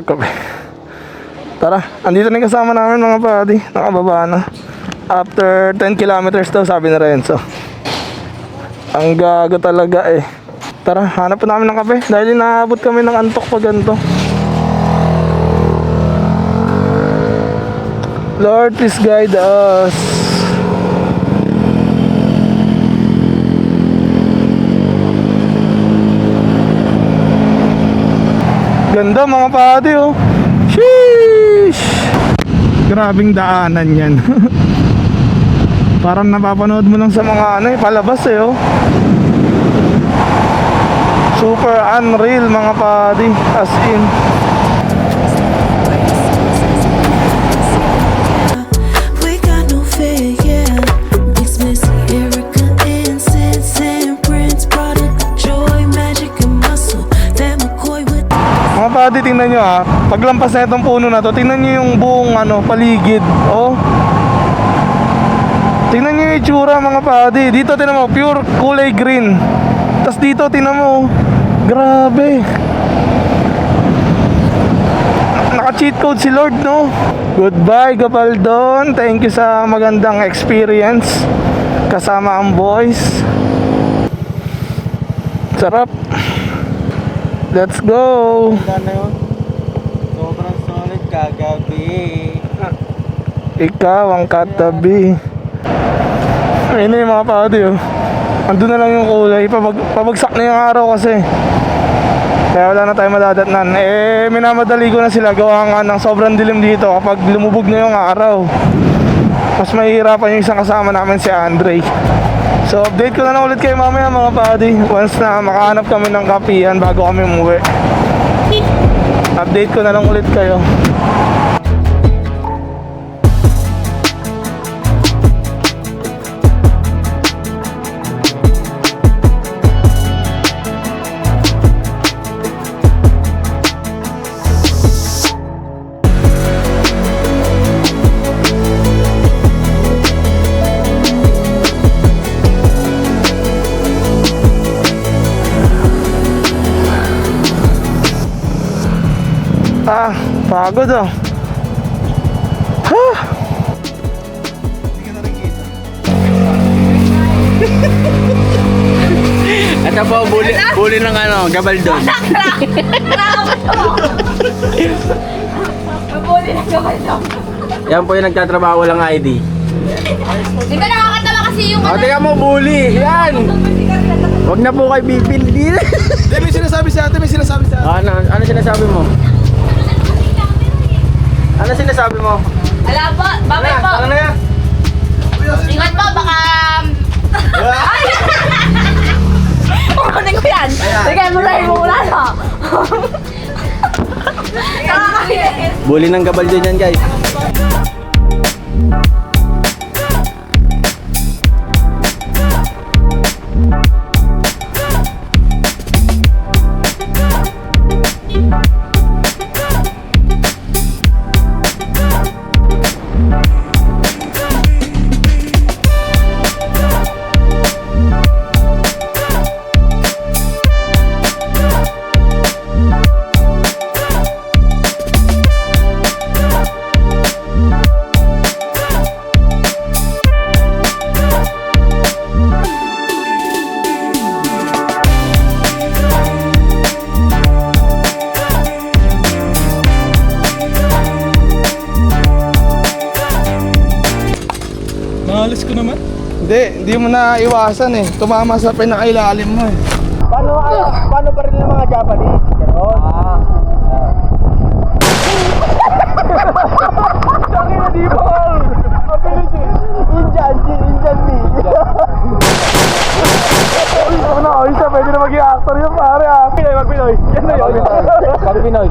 Kape. Tara, andito na yung kasama namin mga padi. Nakababa na. After 10 kilometers daw sabi ni Renzo. Ang gago talaga eh. Tara, hanap pa namin ng kape. Dahil inaabot kami ng antok pa ganito. Lord, please guide us. Ganda mga padi Sheesh! Grabing daanan yan. Parang napapanood mo lang sa mga palabas Super unreal mga padi. As in. Mga padi, tingnan nyo paglampas na itong puno na to, tingnan nyo yung buong paligid. Tingnan nyo yung itsura mga padi. Dito tingnan mo, pure kulay green. Tapos dito tingnan mo, grabe. Naka-cheat code si Lord Goodbye Gabaldon. Thank you sa magandang experience kasama ang boys. Sarap. Let's go. Ganda na yun. Sobrang solid kagabi. Ikaw ang katabi. Ayun na yung mga padi andun na lang yung kulay. Pabagsak na yung araw kasi. Kaya wala na tayo madadatnan. Minamadali ko na sila. Gawa nga ng sobrang dilim dito. Kapag lumubog na yung araw, mas mahihirapan yung isang kasama namin, si Andre. So update ko na lang ulit kayo mamaya mga padi. Once na makahanap kami ng kapihan bago kami umuwi. Update ko na lang ulit kayo. Pagod oh. Ito po, buli ng ano, gabaldon. Mabuli na gawin lang. Yan po yung nagtatrabaho walang ID. Di ba nakakatawa kasi yung O, teka mo, bully. Yan. Huwag na po kayo bibili. May sinasabi sa ate, may sinasabi sa ate. Ano sinasabi mo? Ano sinasabi mo? Ala po, babay po. Ano na yan? Ingat po, baka... Ay! Kukunin ko yan. Sige, murahin mo muna na. Bully ng gabaldon yan, guys. Maalis ko naman. Hindi mo na iwasan eh. Tumama sa pinakailalim mo eh. Paano pa rin ng mga Japanese? Ganon. Sakin na di ba? Mabilis eh. Indian me. Ano, isa pwede na maging actor yun pare ah. Pinoy, mag-Pinoy. Yan na yun. Pag Pinoy.